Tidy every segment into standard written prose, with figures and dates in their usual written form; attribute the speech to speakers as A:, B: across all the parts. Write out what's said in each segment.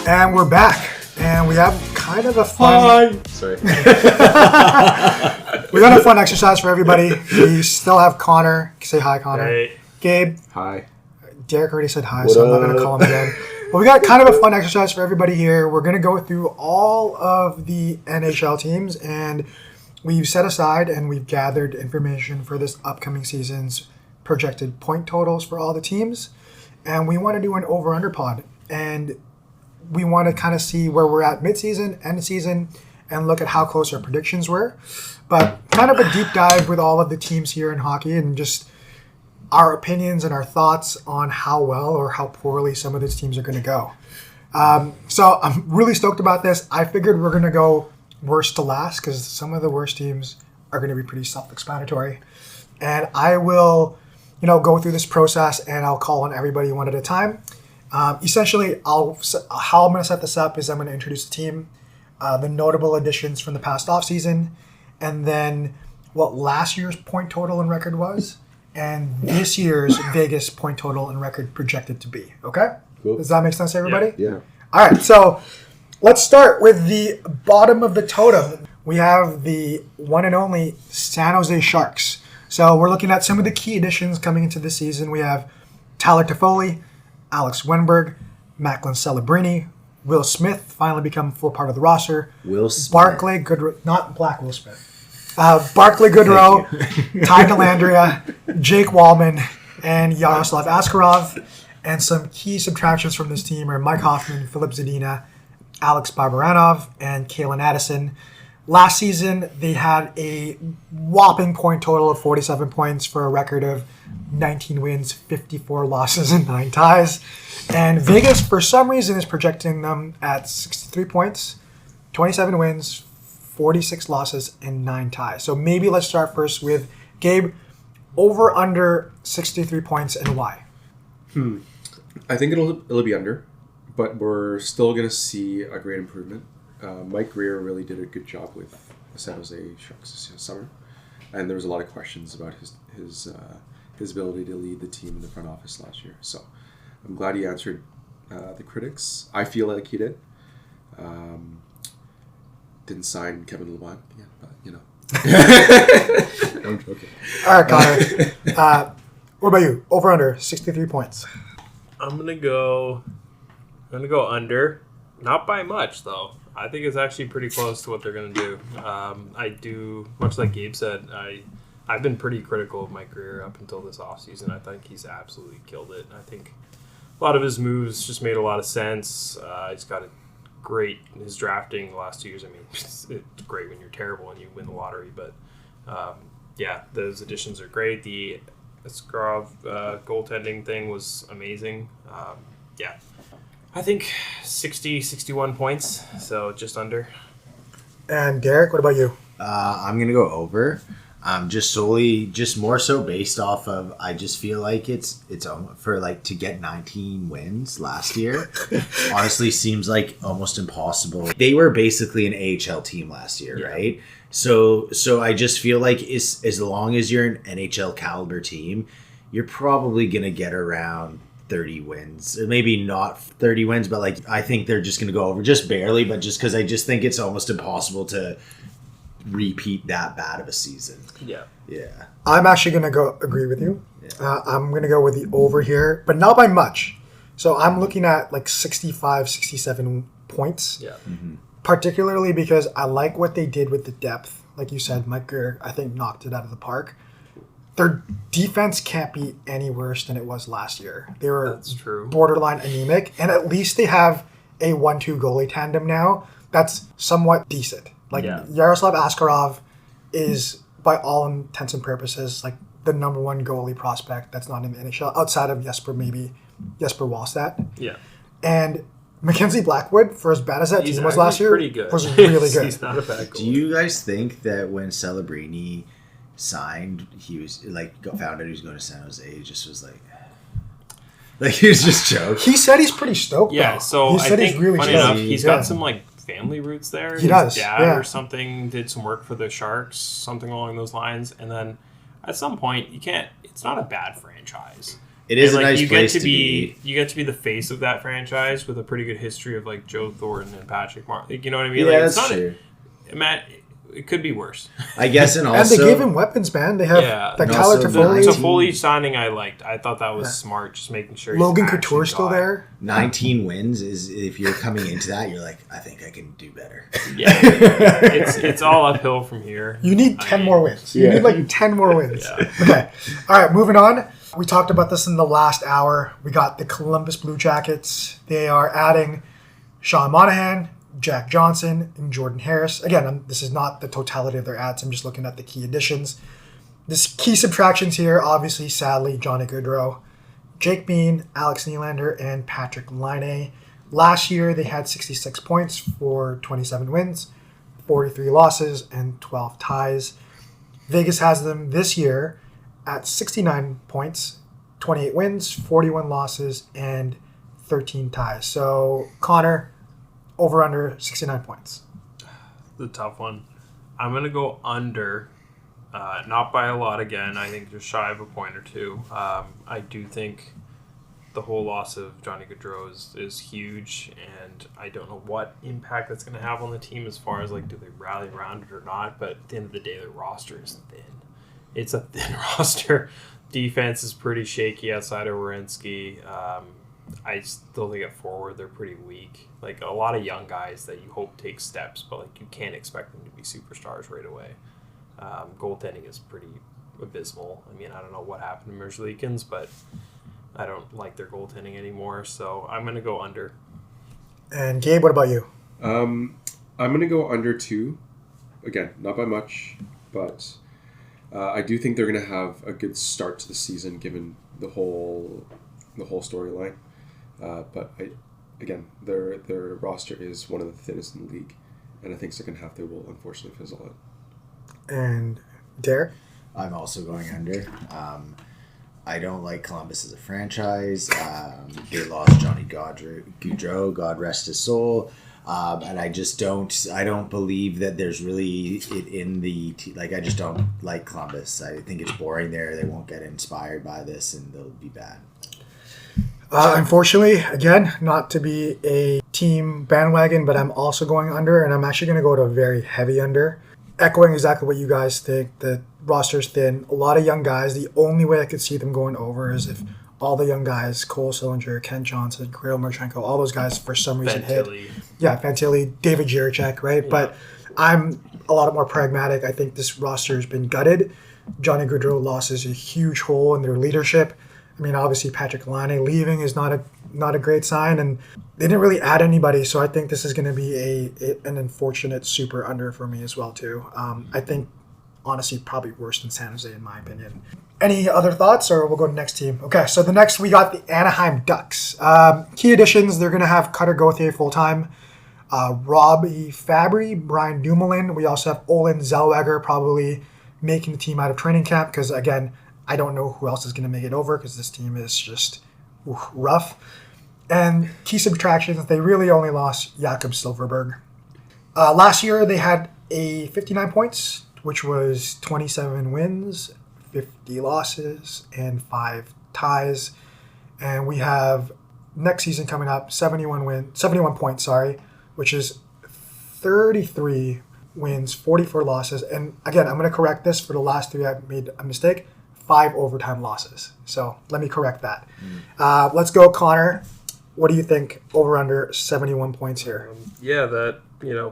A: And we're back. And we have kind of a fun...
B: Sorry.
A: We got a fun exercise for everybody. We still have Connor. Say hi, Connor.
C: Hey.
A: Gabe.
B: Hi.
A: Derek already said hi, so I'm not going to call him again. But we got kind of a fun exercise for everybody here. We're going to go through all of the NHL teams, and we've set aside and we've gathered information for this upcoming season's projected point totals for all the teams. And we want to do an over-under pod. And we want to kind of see where we're at mid-season, end of season, and look at how close our predictions were. But kind of a deep dive with all of the teams here in hockey and just our opinions and our thoughts on how well or how poorly some of these teams are going to go. So I'm really stoked about this. I figured we're going to go worst to last because some of the worst teams are going to be pretty self-explanatory. And I will, go through this process and I'll call on everybody one at a time. Essentially, how I'm going to set this up is I'm going to introduce the team, the notable additions from the past offseason, and then what last year's point total and record was, and this year's Vegas point total and record projected to be. Okay?
B: Cool.
A: Does that make sense to everybody?
B: Yeah.
A: All right, so let's start with the bottom of the totem. We have the one and only San Jose Sharks. So we're looking at some of the key additions coming into this season. We have Tyler Toffoli, Alex Wenberg, Macklin Celebrini, Will Smith finally become full part of the roster.
D: Will Smith.
A: Barclay Goodrow, not Black Will Smith. Barclay Goodrow, Ty Dellandrea, Jake Wallman, and Yaroslav Askarov. And some key subtractions from this team are Mike Hoffman, Filip Zadina, Alex Barbaranov, and Kalen Addison. Last season, they had a whopping point total of 47 points for a record of 19 wins, 54 losses, and 9 ties. And Vegas, for some reason, is projecting them at 63 points, 27 wins, 46 losses, and 9 ties. So maybe let's start first with Gabe, over under 63 points and why?
B: I think it'll be under, but we're still going to see a great improvement. Mike Greer really did a good job with the San Jose Sharks this summer, and there was a lot of questions about his ability to lead the team in the front office last year. So I'm glad he answered the critics. I feel like he did. Didn't sign Kevin LeBlanc yet, but I'm joking.
A: All right, Connor. What about you? Over under 63 points.
C: I'm gonna go under. Not by much though. I think it's actually pretty close to what they're gonna do. I do, much like Gabe said, I've been pretty critical of Mike Greer up until this offseason. I think he's absolutely killed it. I think a lot of his moves just made a lot of sense. He's got his drafting the last 2 years. I mean, it's great when you're terrible and you win the lottery, but those additions are great. The Askarov goaltending thing was amazing. I think 61 points, so just under.
A: And Derek, what about you?
D: I'm going to go over. Just more so based off of, I just feel like it's for to get 19 wins last year, honestly seems like almost impossible. They were basically an AHL team last year, right? So I just feel like as long as you're an NHL caliber team, you're probably going to get around 30 wins. Maybe not 30 wins, but I think they're just going to go over just barely, but just because I just think it's almost impossible to repeat that bad of a season.
C: Yeah.
A: I'm actually going to go agree with you. Yeah. I'm going to go with the over here, but not by much. So I'm looking at 65, 67 points.
C: Yeah.
D: Mm-hmm.
A: Particularly because I like what they did with the depth. Like you said, Mike Greer, I think, knocked it out of the park. Their defense can't be any worse than it was last year. They were
C: That's true.
A: Borderline anemic, and at least they have a 1-2 goalie tandem now that's somewhat decent. Yaroslav Askarov is, by all intents and purposes, the number one goalie prospect that's not in the NHL, outside of Jesper Wallstedt.
C: Yeah.
A: And Mackenzie Blackwood, for as bad as that team was last year,
C: pretty good.
A: was really good.
C: He's not a bad goalie.
D: Do you guys think that when Celebrini signed, he was found out he was going to San Jose, he just was he was just joking?
A: He said he's pretty stoked.
C: Yeah,
A: though.
C: so
A: he
C: I
A: said
C: think
A: he's really
C: funny
A: stoked.
C: enough, he's got some family roots there.
A: He does.
C: His dad
A: yeah.
C: or something did some work for the Sharks, something along those lines. And then at some point, it's not a bad franchise.
D: It is
C: And,
D: a nice
C: you
D: place
C: get
D: to be.
C: You get to be the face of that franchise with a pretty good history of like Joe Thornton and Patrick Martin. Like, you know what I mean?
D: Yeah,
C: Like,
D: that's
C: it's not
D: true.
C: Matt, it could be worse.
D: I guess, and
A: And
D: also
A: they gave him weapons, man. They have
C: Yeah.
A: like
D: And
A: Tyler
D: also
A: Toffoli.
D: 19
C: Toffoli signing I liked. I thought that was smart, just making sure
A: Logan
C: he's
A: Couture
C: actually
A: still
C: got-
A: there.
D: 19 wins is if you're coming into that, you're like, I think I can do better.
C: Yeah, it's all uphill from here.
A: You need 10 more wins. You
B: Yeah.
A: need like 10 more wins.
C: Yeah.
A: Okay. All right, moving on. We talked about this in the last hour. We got the Columbus Blue Jackets. They are adding Sean Monahan, Jack Johnson, and Jordan Harris. Again, this is not the totality of their ads. I'm just looking at the key additions. This key subtractions here, obviously, sadly, Johnny Gaudreau, Jake Bean, Alex Nylander, and Patrick Laine. Last year, they had 66 points for 27 wins, 43 losses, and 12 ties. Vegas has them this year at 69 points, 28 wins, 41 losses, and 13 ties. So, Connor, over under 69 points.
C: The tough one. I'm gonna go under. Not by a lot again. I think just shy of a point or two. I do think the whole loss of Johnny Gaudreau is huge, and I don't know what impact that's going to have on the team as far as like do they rally around it or not. But at the end of the day, their roster is thin. It's a thin roster. Defense is pretty shaky outside of Werenski. I still think at forward they're pretty weak. Like a lot of young guys that you hope take steps, but like you can't expect them to be superstars right away. Goaltending is pretty abysmal. I mean, I don't know what happened to Merzlikins, but I don't like their goaltending anymore. So I'm going to go under.
A: And Gabe, what about you?
B: I'm going to go under 2. Again, not by much, but I do think they're going to have a good start to the season given the whole storyline. But again, their roster is one of the thinnest in the league, and I think second half they will unfortunately fizzle out.
A: And Derek?
D: I'm also going under. I don't like Columbus as a franchise. They lost Johnny Gaudreau, God rest his soul. And I just don't believe that there's really it in the I just don't like Columbus. I think it's boring there. They won't get inspired by this, and they'll be bad.
A: Unfortunately, again, not to be a team bandwagon, but I'm also going under, and I'm actually going to go to a very heavy under. Echoing exactly what you guys think, the roster's thin, a lot of young guys. The only way I could see them going over is if all the young guys, Cole Sillinger, Ken Johnson, Kirill Marchenko, all those guys for some reason
C: Fantilli.
A: hit. Yeah, Fantilli, David Jiricek, right? Yeah. But I'm a lot more pragmatic. I think this roster has been gutted. Johnny Gaudreau loss is a huge hole in their leadership. I mean, obviously Patrick Laine leaving is not a great sign, and they didn't really add anybody. So I think this is going to be an unfortunate super under for me as well too. I think honestly probably worse than San Jose in my opinion. Any other thoughts, or we'll go to the next team? Okay, so the next we got the Anaheim Ducks. Key additions: they're going to have Cutter Gauthier full time, Robbie Fabry, Brian Dumoulin. We also have Olin Zellweger probably making the team out of training camp because again, I don't know who else is going to make it over because this team is just rough. And key subtractions, they really only lost Jakob Silverberg. Last year, they had a 59 points, which was 27 wins, 50 losses, and 5 ties. And we have next season coming up, 71 points, which is 33 wins, 44 losses. And again, I'm going to correct this for the last 3. I made a mistake. 5 overtime losses. So let me correct that. Let's go, Connor. What do you think over under 71 points here?
C: Yeah, that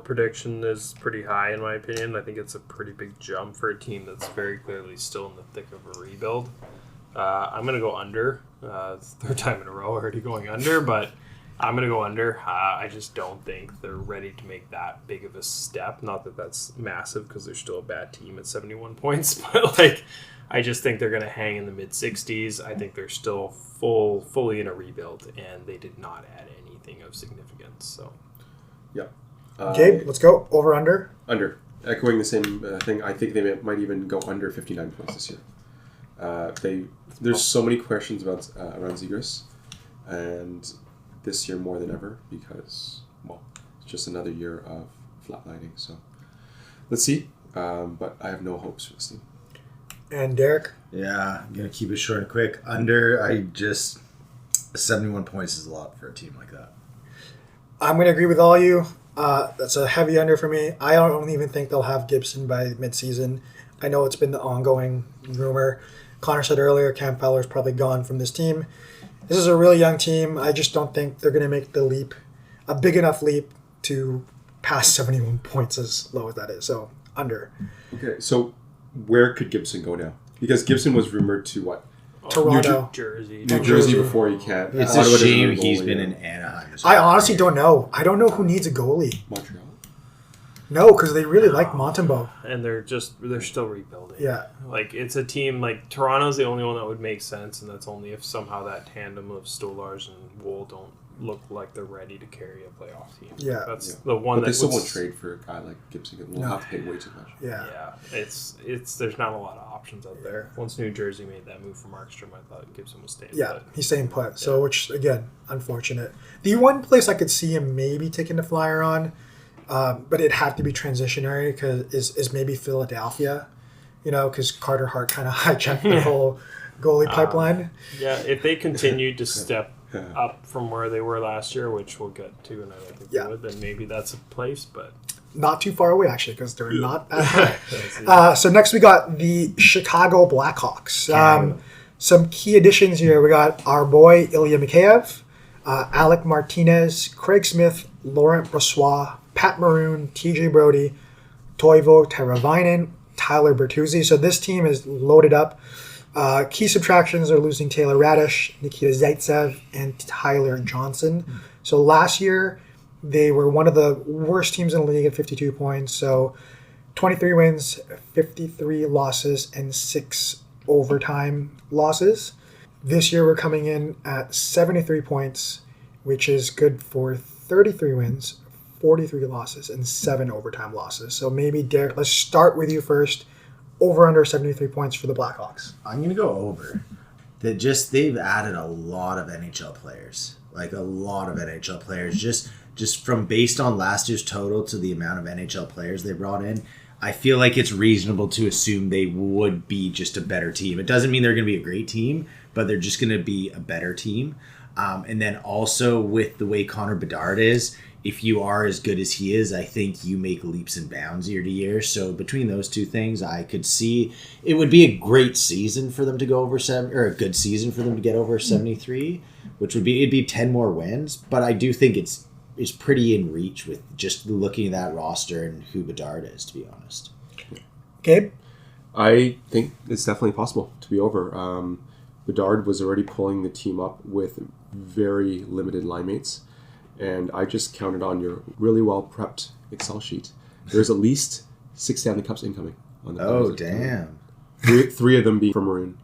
C: prediction is pretty high in my opinion. I think it's a pretty big jump for a team that's very clearly still in the thick of a rebuild. I'm going to go under. It's the 3rd time in a row already going under, but I'm going to go under. I just don't think they're ready to make that big of a step. Not that that's massive because they're still a bad team at 71 points, but I just think they're going to hang in the mid-60s. I think they're still fully in a rebuild, and they did not add anything of significance. So,
B: yeah.
A: Gabe, let's go. Over, under?
B: Under. Echoing the same thing, I think they might even go under 59 points this year. There's so many questions about around Zegras, and this year more than ever because, it's just another year of flatlining. So, let's see. But I have no hopes for this team.
A: And Derek?
D: Yeah, I'm going to keep it short and quick. Under, 71 points is a lot for a team like that.
A: I'm going to agree with all you. That's a heavy under for me. I don't even think they'll have Gibson by midseason. I know it's been the ongoing rumor. Connor said earlier, Cam Fowler's probably gone from this team. This is a really young team. I just don't think they're going to make the leap, a big enough leap to pass 71 points as low as that is. So, under.
B: Okay, so where could Gibson go now? Because Gibson was rumored to what?
A: Toronto.
C: New Jersey.
B: New Jersey before he can't.
D: It's
B: Ottawa
D: a
B: doesn't
D: shame
B: have a
D: he's
B: goalie
D: been
B: now.
D: in Anaheim.
A: I honestly don't know. I don't know who needs a goalie.
B: Montreal.
A: No, because they really like Montembeault.
C: And they're still rebuilding.
A: Yeah.
C: Like, it's a team, like, Toronto's the only one that would make sense, and that's only if somehow that tandem of Stolars and Wool don't look like they're ready to carry a playoff team.
A: Yeah.
C: That's the one
B: But
C: that
B: they still
C: was-
B: won't trade for a guy like Gibson. We'll
A: No.
B: have to pay way too much.
A: Yeah.
C: Yeah, it's there's not a lot of options out there. Once New Jersey made that move for Markstrom, I thought Gibson was staying.
A: Yeah,
C: But
A: he's staying put. So, which, again, unfortunate. The one place I could see him maybe taking the flyer on, but it'd have to be transitionary, because is maybe Philadelphia, because Carter Hart kind of hijacked the whole goalie pipeline.
C: yeah, if they continued to step up from where they were last year, which we'll get to, and I don't think
A: Yeah.
C: they would, then maybe that's a place. But
A: Not too far away, actually, because they're not that high. So next we got the Chicago Blackhawks. Some key additions here. We got our boy Ilya Mikheyev, Alec Martinez, Craig Smith, Laurent Brossoit, Pat Maroon, TJ Brody, Toivo Teravainen, Tyler Bertuzzi. So this team is loaded up. Key subtractions are losing Taylor Radish, Nikita Zaitsev, and Tyler Johnson. So last year, they were one of the worst teams in the league at 52 points. So 23 wins, 53 losses, and 6 overtime losses. This year, we're coming in at 73 points, which is good for 33 wins, 43 losses, and 7 overtime losses. So maybe, Derek, let's start with you first. Over under 73 points for the Blackhawks.
D: I'm going to go over. They've added a lot of NHL players. Like a lot of NHL players. Just from based on last year's total to the amount of NHL players they brought in, I feel like it's reasonable to assume they would be just a better team. It doesn't mean they're going to be a great team, but they're just going to be a better team. And then also with the way Connor Bedard is, if you are as good as he is, I think you make leaps and bounds year to year. So between those two things, I could see it would be a great season for them to go over or a good season for them to get over 73, which it'd be 10 more wins. But I do think it's pretty in reach with just looking at that roster and who Bedard is, to be honest.
A: Gabe?
B: I think it's definitely possible to be over. Bedard was already pulling the team up with very limited line mates. And I just counted on your really well prepped Excel sheet. There's at least 6 Stanley Cups incoming on the
D: Oh,
B: players.
D: damn.
B: Three of them being from Maroon.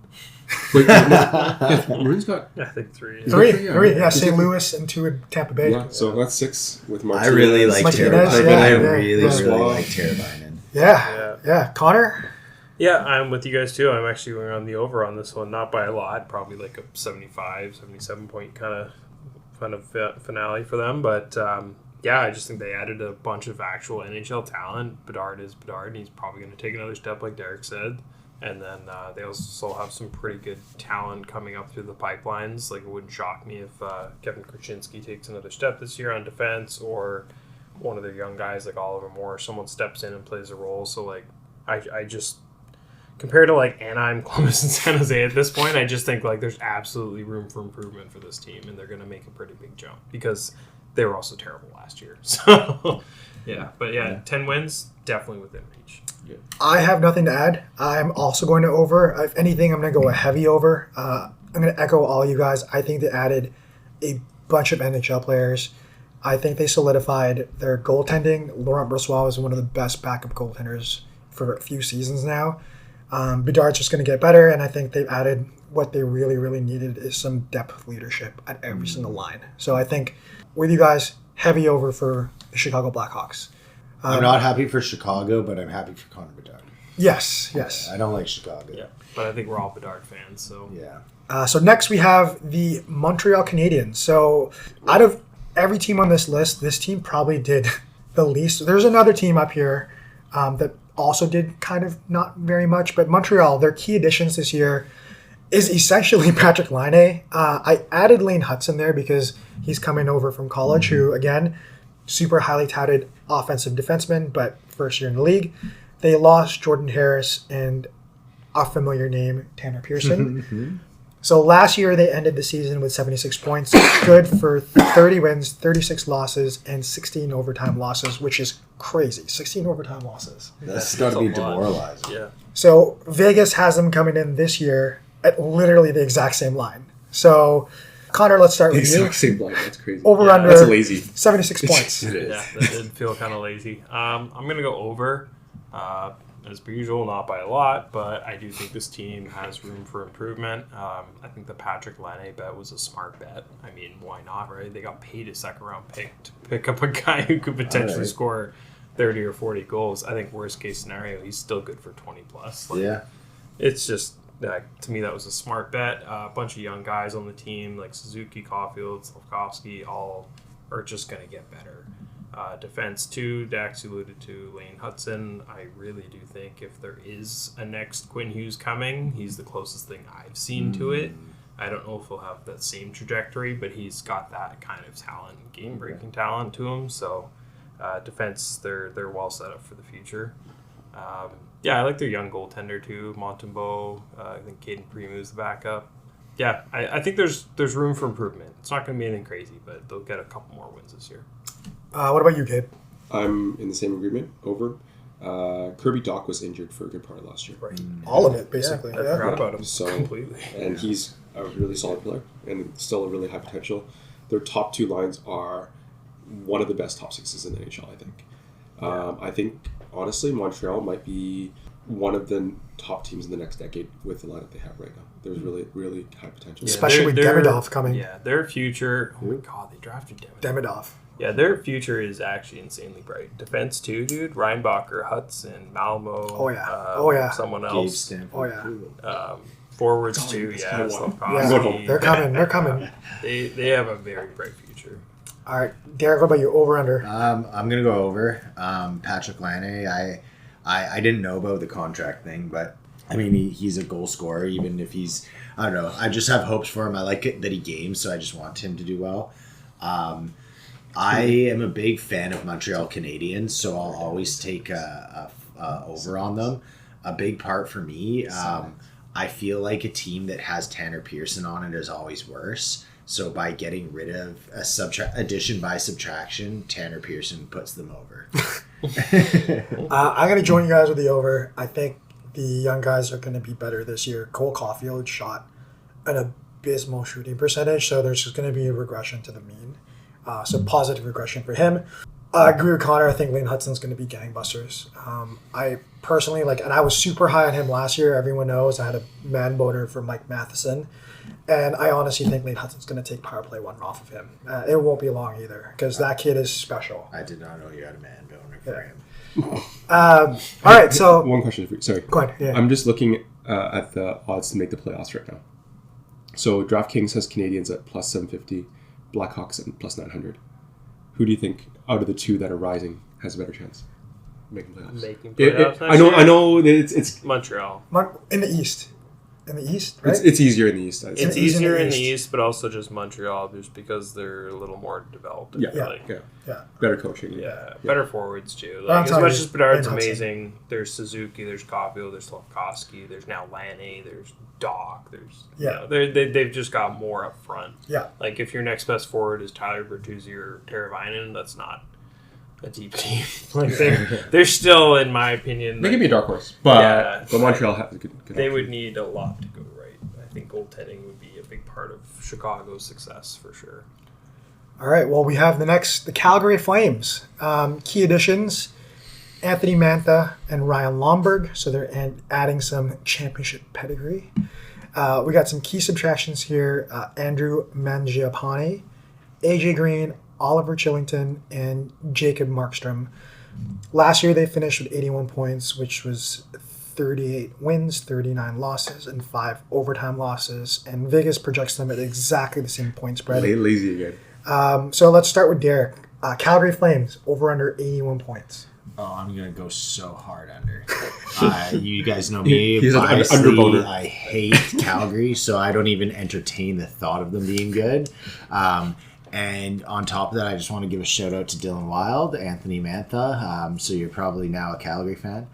B: Wait, yeah, Maroon's got
C: I think 3.
A: Three. Yeah,
B: Is
A: St.
B: it-
A: Louis and 2 in Tampa Bay.
B: Yeah, so that's 6 with
D: I
B: Martinez.
D: really like
A: Martinez,
D: Teravainen.
A: yeah,
D: I
A: yeah,
D: really
A: yeah.
D: like Teravainen.
A: Yeah. Connor?
C: Yeah, I'm with you guys too. I'm actually going on the over on this one, not by a lot, probably like a 75, 77 point kind of finale for them. But yeah, I just think they added a bunch of actual NHL talent. Bedard is Bedard, and he's probably going to take another step, like Derek said. And then they also have some pretty good talent coming up through the pipelines. Like, it wouldn't shock me if Kevin Krasinski takes another step this year on defense, or one of their young guys like Oliver Moore, someone steps in and plays a role. So, like, I just, compared to like Anaheim, Columbus, and San Jose at this point, I just think like there's absolutely room for improvement for this team, and they're going to make a pretty big jump because they were also terrible last year. So, yeah. But yeah, 10 wins, definitely within reach.
A: I have nothing to add. I'm also going to over. If anything, I'm going to go a heavy over. I'm going to echo all you guys. I think they added a bunch of NHL players. I think they solidified their goaltending. Laurent Brossoit is one of the best backup goaltenders for a few seasons now. Bedard's just going to get better, and I think they've added what they really, really needed is some depth leadership at every single line. So I think with you guys, heavy over for the Chicago Blackhawks.
D: I'm not happy for Chicago, but I'm happy for Connor Bedard.
A: Yes.
D: I don't like Chicago.
C: Yeah. But I think we're all Bedard fans, so.
D: Yeah.
A: So next we have the Montreal Canadiens. So out of every team on this list, this team probably did the least. There's another team up here that also did kind of not very much. But Montreal, their key additions this year is essentially Patrick Laine. I added Lane Hudson there because he's coming over from college, who, again, super highly touted offensive defenseman, but first year in the league. They lost Jordan Harris and a familiar name, Tanner Pearson. So last year they ended the season with 76 points, good for 30 wins, 36 losses, and 16 overtime losses, which is crazy. 16 overtime losses.
D: That's got to be demoralizing.
C: Yeah.
A: So Vegas has them coming in this year at literally the exact same line. So Connor, let's start
B: The
A: with you.
B: exact same line. That's crazy.
A: Over under
B: That's lazy.
A: 76 points.
B: It is.
C: Yeah, that did feel kind of lazy. I'm going to go over. As per usual, not by a lot, but I do think this team has room for improvement. I think the Patrick Laine bet was a smart bet. I mean, why not, right? They got paid a second-round pick to pick up a guy who could potentially score 30 or 40 goals. I think worst-case scenario, he's still good for 20-plus.
D: Yeah.
C: It's just, to me, that was a smart bet. A bunch of young guys on the team, like Suzuki, Caulfield, Slavkovsky, all are just going to get better. Defense, too, Dax alluded to Lane Hudson. I really do think if there is a next Quinn Hughes coming, he's the closest thing I've seen to it. I don't know if he'll have that same trajectory, but he's got that kind of talent, game-breaking talent to him. So defense, they're well set up for the future. I like their young goaltender, too, Montembeault. I think Caden Primu's the backup. Yeah, I think there's room for improvement. It's not going to be anything crazy, but they'll get a couple more wins this year.
A: What about you, Gabe?
B: I'm in the same agreement. Over. Kirby Doc was injured for a good part of last year.
C: Right.
A: All of it, basically.
C: I
A: Yeah.
C: forgot about him
B: So-
C: completely.
B: And he's a really solid player and still a really high potential. Their top two lines are one of the best top sixes in the NHL, I think. I think, honestly, Montreal might be one of the top teams in the next decade with the lineup they have right now. There's really, really high potential.
C: Yeah,
A: Especially with Demidov coming.
C: Yeah, their future. Oh my god, they drafted Demidov.
A: Demidov.
C: Yeah, their future is actually insanely bright. Defense too, dude. Reinbacher, Hudson, Malmo.
A: Oh, yeah.
C: Someone
D: Gabe
C: else.
D: Stanford.
C: Forwards too.
B: it's
C: Yeah,
B: kind of wild.
C: Slavkovsky.
A: They're coming. They're coming.
C: They have a very bright future.
A: All right, Derek, what about you? Over under?
D: I'm gonna go over. Patrick Laine. I didn't know about the contract thing, but I mean he's a goal scorer. Even if he's, I don't know. I just have hopes for him. I like it that he games, so I just want him to do well. I am a big fan of Montreal Canadiens, so I'll always take a over on them. A big part for me, I feel like a team that has Tanner Pearson on it is always worse. So by getting rid of a addition by subtraction, Tanner Pearson puts them over.
A: I'm going to join you guys with the over. I think the young guys are going to be better this year. Cole Caulfield shot an abysmal shooting percentage, so there's just going to be a regression to the mean. So positive regression for him. I agree with Connor. I think Lane Hudson's going to be gangbusters. I personally and I was super high on him last year. Everyone knows I had a man boner for Mike Matheson. And I honestly think Lane Hudson's going to take power play one off of him. It won't be long either, because that kid is special.
D: I did not know you had a man boner for him.
A: All right, so
B: One question for you. Sorry.
A: go ahead. Yeah.
B: I'm just looking at the odds to make the playoffs right now. So DraftKings has Canadians at plus 750, Blackhawks at plus 900. Who do you think out of the two that are rising has a better chance of making playoffs?
C: Making playoffs next
B: I
C: year?
B: know that it's
C: Montreal.
A: In the East. In the East, right?
B: it's easier in the East. I'd say.
C: It's
A: easy
C: easier
A: in
C: in
A: the
C: the
A: East.
C: East, but also just Montreal, just because they're a little more developed. I
B: Yeah.
C: feel like.
B: Yeah. Better coaching.
C: Yeah, better forwards too.
A: Well, I'm
C: Like as
A: telling
C: much
A: you,
C: as Bedard's
A: Lane Hudson.
C: amazing, there's Suzuki, there's Caulfield, there's Slavkovsky, there's now Laine, there's Doc, there's they've just got more up front.
A: Yeah.
C: Like if your next best forward is Tyler Bertuzzi or Teravainen, that's not a deep team. Like they're still, in my opinion,
B: They could be a dark horse, but
C: Yeah.
B: but Montreal has a good
C: they
B: option.
C: would need a lot to go right. I think goaltending would be a big part of Chicago's success for sure.
A: All right, well, we have the Calgary Flames. Key additions, Anthony Mantha and Ryan Lomberg, so they're adding some championship pedigree. We got some key subtractions here, Andrew Mangiapane, AJ Green, Oliver Chillington, and Jacob Markstrom. Last year they finished with 81 points, which was 38 wins, 39 losses, and 5 overtime losses. And Vegas projects them at exactly the same point spread.
B: Lazy again.
A: So let's start with Derek. Calgary Flames, over under 81 points.
D: Oh, I'm gonna go so hard under. You guys know me.
B: He's an
D: Biasly,
B: underboner.
D: I hate Calgary, so I don't even entertain the thought of them being good. And on top of that, I just want to give a shout out to Dylan Wild, Anthony Mantha. So you're probably now a Calgary fan.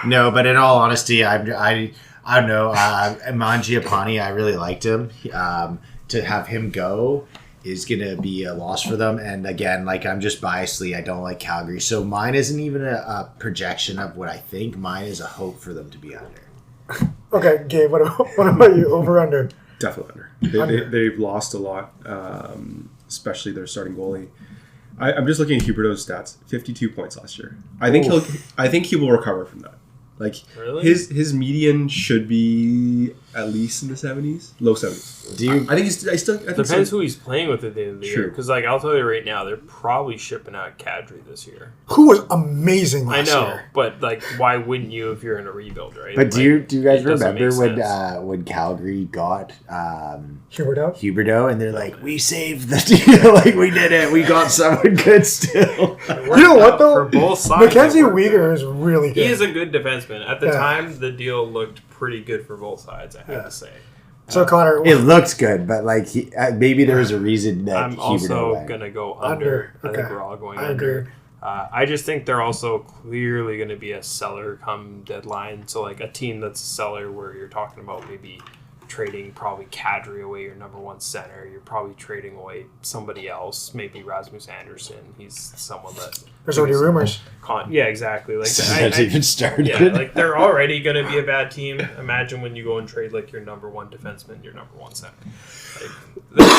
D: No, but in all honesty, I don't know. Mangiapane, I really liked him. To have him go is going to be a loss for them. And again, like I'm just biasedly, I don't like Calgary. So mine isn't even a projection of what I think. Mine is a hope for them to be under.
A: Okay, Gabe, what about you? Over under?
B: Definitely under. They've lost a lot, especially their starting goalie. I'm just looking at Huberto's stats. 52 points last year. I think he will recover from that. Like
C: Really?
B: his median should be at least in the 70s, low 70s.
D: Do you?
B: I think he's. I think
C: Depends
B: so.
C: who he's playing with at the end of the year.
B: True.
C: Because, like, I'll tell you right now, they're probably shipping out Kadri this year.
A: Who was amazing
C: I
A: last
C: know,
A: year?
C: but, like, why wouldn't you if you're in a rebuild, right?
D: But do
C: Like,
D: you guys
C: it doesn't
D: remember
C: make sense.
D: when Calgary got
A: Huberto?
D: and they're like, we saved the deal, like we did it, we got someone good still.
C: It
A: You know
C: worked
A: what
C: out
A: though?
C: For both sides,
A: Mackenzie
C: it worked
A: Weegar
C: out.
A: is really good.
C: He is a good defenseman. At the
A: Yeah.
C: time, the deal looked pretty good for both sides, I have to say.
A: So Connor,
D: It looked good, but like maybe there was a reason that
C: I'm
D: Huberdeau
C: also
D: went.
C: going to go
A: Under.
C: under. I think
A: Okay.
C: we're all going
A: I
C: under.
A: agree.
C: I just think they're also clearly going to be a seller come deadline. So, like, a team that's a seller where you're talking about maybe trading probably Kadri away, your number one center. You're probably trading away somebody else, maybe Rasmus Anderson. He's someone that...
A: there's already rumors.
C: Yeah, exactly. Like,
D: That's even started.
C: yeah, like they're already going to be a bad team. Imagine when you go and trade like your number one defenseman, your number one center. Like,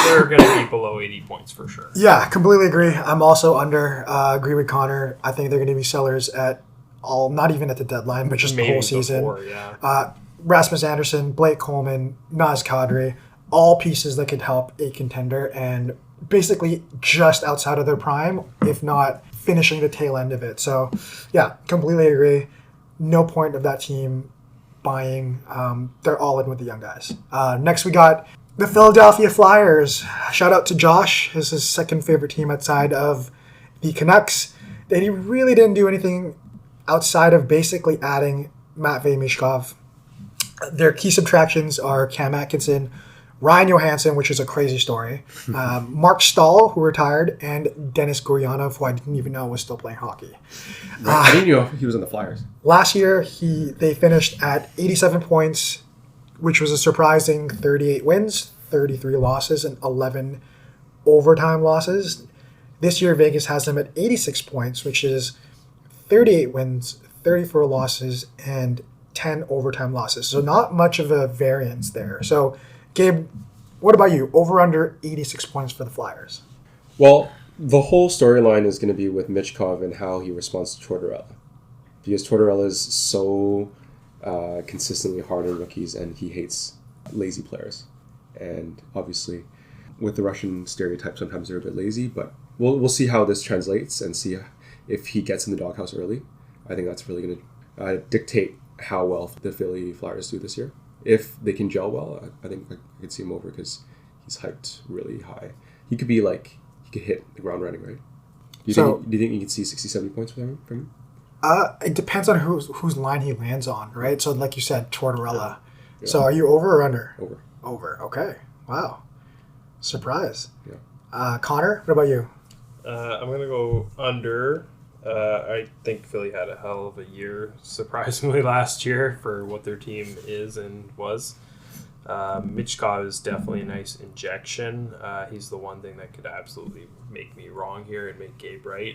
C: they're going to be below 80 points for sure.
A: Yeah, completely agree. I'm also under. Agree with Connor. I think they're going to be sellers at all, not even at the deadline, but just the
C: Maybe
A: whole season.
C: before, yeah.
A: Rasmus Anderson, Blake Coleman, Naz Kadri, all pieces that could help a contender and basically just outside of their prime, if not finishing the tail end of it. So, yeah, completely agree. No point of that team buying. They're all in with the young guys. Next, we got the Philadelphia Flyers. Shout out to Josh. This is his second favorite team outside of the Canucks. They really didn't do anything outside of basically adding Matvei Mishkov. Their key subtractions are Cam Atkinson, Ryan Johansson, which is a crazy story, Mark Stahl, who retired, and Dennis Guryanov, who I didn't even know was still playing hockey.
B: I didn't know he was on the Flyers.
A: Last year, they finished at 87 points, which was a surprising 38 wins, 33 losses, and 11 overtime losses. This year, Vegas has them at 86 points, which is 38 wins, 34 losses, and 10 overtime losses. So not much of a variance there. So, Gabe, what about you? Over under 86 points for the Flyers.
B: Well, the whole storyline is going to be with Michkov and how he responds to Tortorella. Because Tortorella is so consistently hard on rookies and he hates lazy players. And obviously, with the Russian stereotype, sometimes they're a bit lazy, but we'll see how this translates and see if he gets in the doghouse early. I think that's really going to dictate how well the Philly Flyers do this year. If they can gel well, I think I could see him over because he's hyped really high. He could be like, he could hit the ground running, right? Do you think you could see 60, 70 points from him?
A: It depends on whose line he lands on, right? So like you said, Tortorella.
B: Yeah.
A: So are you over or under?
B: Over.
A: Over. Okay. Wow. Surprise.
B: Yeah.
A: Connor, what about you?
C: I'm going to go under. I think Philly had a hell of a year, surprisingly, last year for what their team is and was. Michkov is definitely a nice injection. He's the one thing that could absolutely make me wrong here and make Gabe right.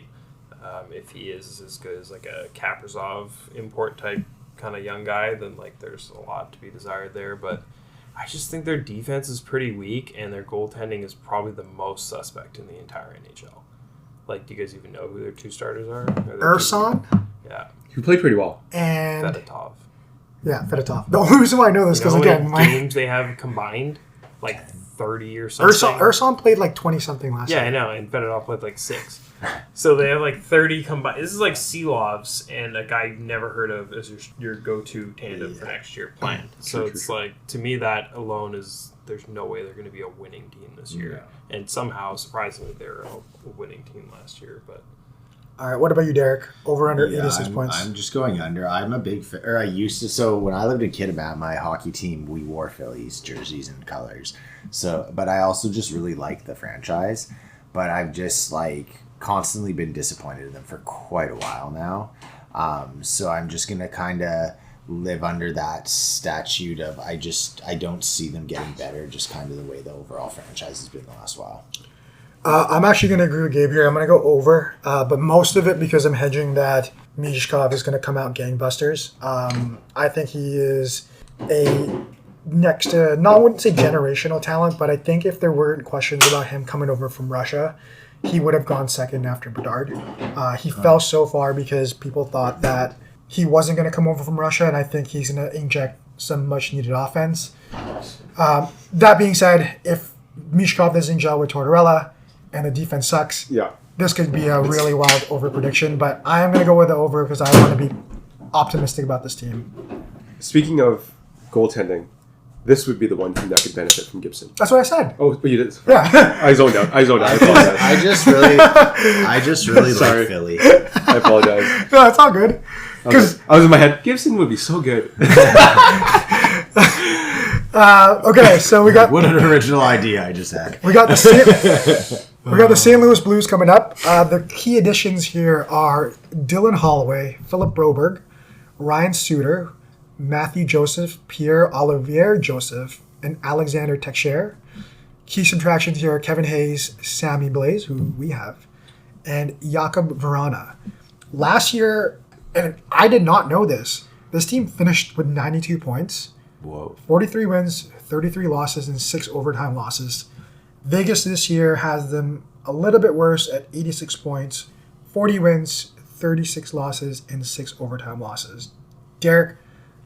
C: If he is as good as like a Kaprizov import type kind of young guy, then like there's a lot to be desired there. But I just think their defense is pretty weak and their goaltending is probably the most suspect in the entire NHL. Like, do you guys even know who their two starters are?
A: Urson
C: Yeah.
B: He played pretty well.
A: and
C: Fedotov.
A: Fedotov. The only reason why I know this
C: You know
A: because
C: how
A: again,
C: many games they have combined? Like 30 or something.
A: Urson played like 20 something last
C: Yeah,
A: year.
C: I know, and Fedotov played like 6. So they have like 30 combined. This is like Seelovs and a guy you've never heard of as your go-to tandem for next year planned. So
B: True,
C: it's
B: true.
C: like, to me, that alone is there's no way they're going to be a winning team this year. And somehow, surprisingly, they were a winning team last year. But
A: All right, what about you, Derek? Over under 86
D: I'm,
A: points.
D: I'm just going under. I'm a big or I used to. So when I lived in Kitimat, my hockey team, we wore Phillies jerseys and colors. So, but I also just really like the franchise. But I've just like constantly been disappointed in them for quite a while now. So I'm just gonna kind of live under that statute of I don't see them getting better. Just kind of the way the overall franchise has been the last while.
A: I'm actually going to agree with Gabe here. I'm going to go over, but most of it because I'm hedging that Mishkov is going to come out gangbusters. I think he is a next to, I wouldn't say generational talent, but I think if there weren't questions about him coming over from Russia, he would have gone second after Bedard. He fell so far because people thought that he wasn't going to come over from Russia, and I think he's going to inject some much-needed offense. That being said, if Mishkov doesn't gel with Tortorella, and the defense sucks, this could be a really wild over prediction, but I am going to go with the over because I want to be optimistic about this team.
B: Speaking of goaltending, this would be the one team that could benefit from Gibson.
A: That's what I said.
B: Oh, but you did.
A: Yeah.
B: I zoned out. I apologize.
D: I just really
B: Sorry.
D: like Philly.
B: I apologize.
A: No, it's all good. Because
B: I was in my head, Gibson would be so good.
A: okay, so we got
D: What an original idea I just had.
A: we got the St. Louis Blues coming up. The key additions here are Dylan Holloway, Philip Broberg, Ryan Suter, Matthew Joseph, Pierre Olivier Joseph, and Alexander Teixeira. Key subtractions here are Kevin Hayes, Sammy Blaze, who we have, and Jakob Verana. Last year, and I did not know this team finished with 92 points.
D: Whoa.
A: 43 wins, 33 losses, and 6 overtime losses. Vegas this year has them a little bit worse at 86 points, 40 wins, 36 losses, and 6 overtime losses. Derek,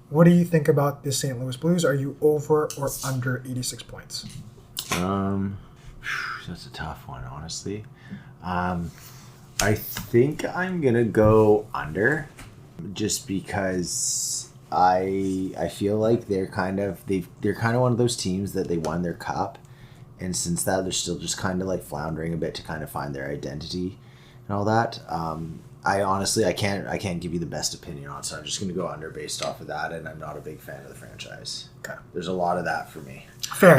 A: what do you think about the St. Louis Blues? Are you over or under 86 points?
D: That's a tough one, honestly. I think I'm gonna go under, just because I feel like they're kind of one of those teams that they won their cup, and since that they're still just kind of like floundering a bit to kind of find their identity and all that. I can't give you the best opinion on it, so I'm just gonna go under based off of that, and I'm not a big fan of the franchise.
A: Okay.
D: There's a lot of that for me.
A: Fair.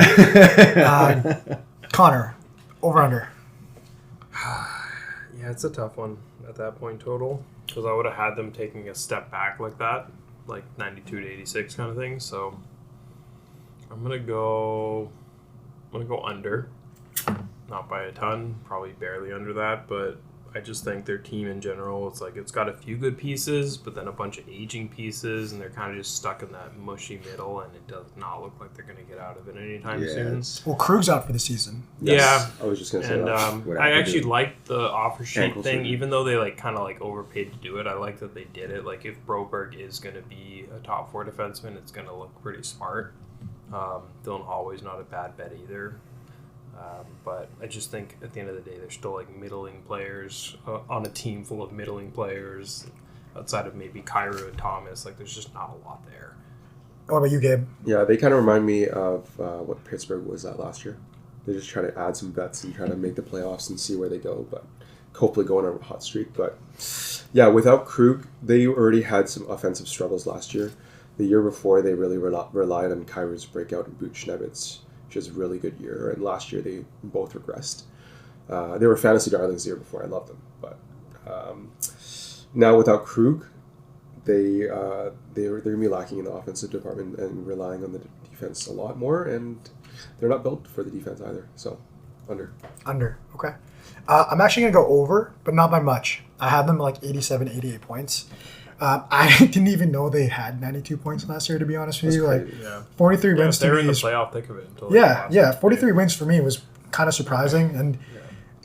A: Connor, over under.
C: yeah, it's a tough one at that point total because I would have had them taking a step back like that, like 92 to 86 kind of thing. So I'm gonna go under, not by a ton, probably barely under that, but I just think their team in general, it's got a few good pieces, but then a bunch of aging pieces, and they're kind of just stuck in that mushy middle, and it does not look like they're going to get out of it anytime soon.
A: Well, Krug's out for the season.
B: Yes, I was just going to say
C: and
B: that.
C: I actually liked the offer sheet
B: Ankle
C: thing,
B: surgery.
C: even though they kind of overpaid to do it. I like that they did it. Like if Broberg is going to be a top 4 defenseman, it's going to look pretty smart. Dylan Holloway's not a bad bet either. But I just think at the end of the day, they're still middling players on a team full of middling players outside of maybe Kyrou and Thomas. There's just not a lot there.
A: What about you, Gabe?
B: Yeah, they kind of remind me of what Pittsburgh was at last year. They just try to add some vets and try to make the playoffs and see where they go, but hopefully go on a hot streak. But yeah, without Krug, they already had some offensive struggles last year. The year before, they really relied on Kyrou's breakout and Buchnevich, which is a really good year. And last year, they both regressed. They were fantasy darlings the year before. I loved them. But now without Krug, they're going to be lacking in the offensive department and relying on the defense a lot more. And they're not built for the defense either. So, under.
A: Under, okay. I'm actually going to go over, but not by much. I have them 87, 88 points. I didn't even know they had 92 points last year, to be honest with you.
B: Crazy.
A: 43 wins
C: they
A: to
C: were
A: me
C: in the
A: is...
C: playoff thick of it. Until
A: 43 wins for me was kind of surprising. And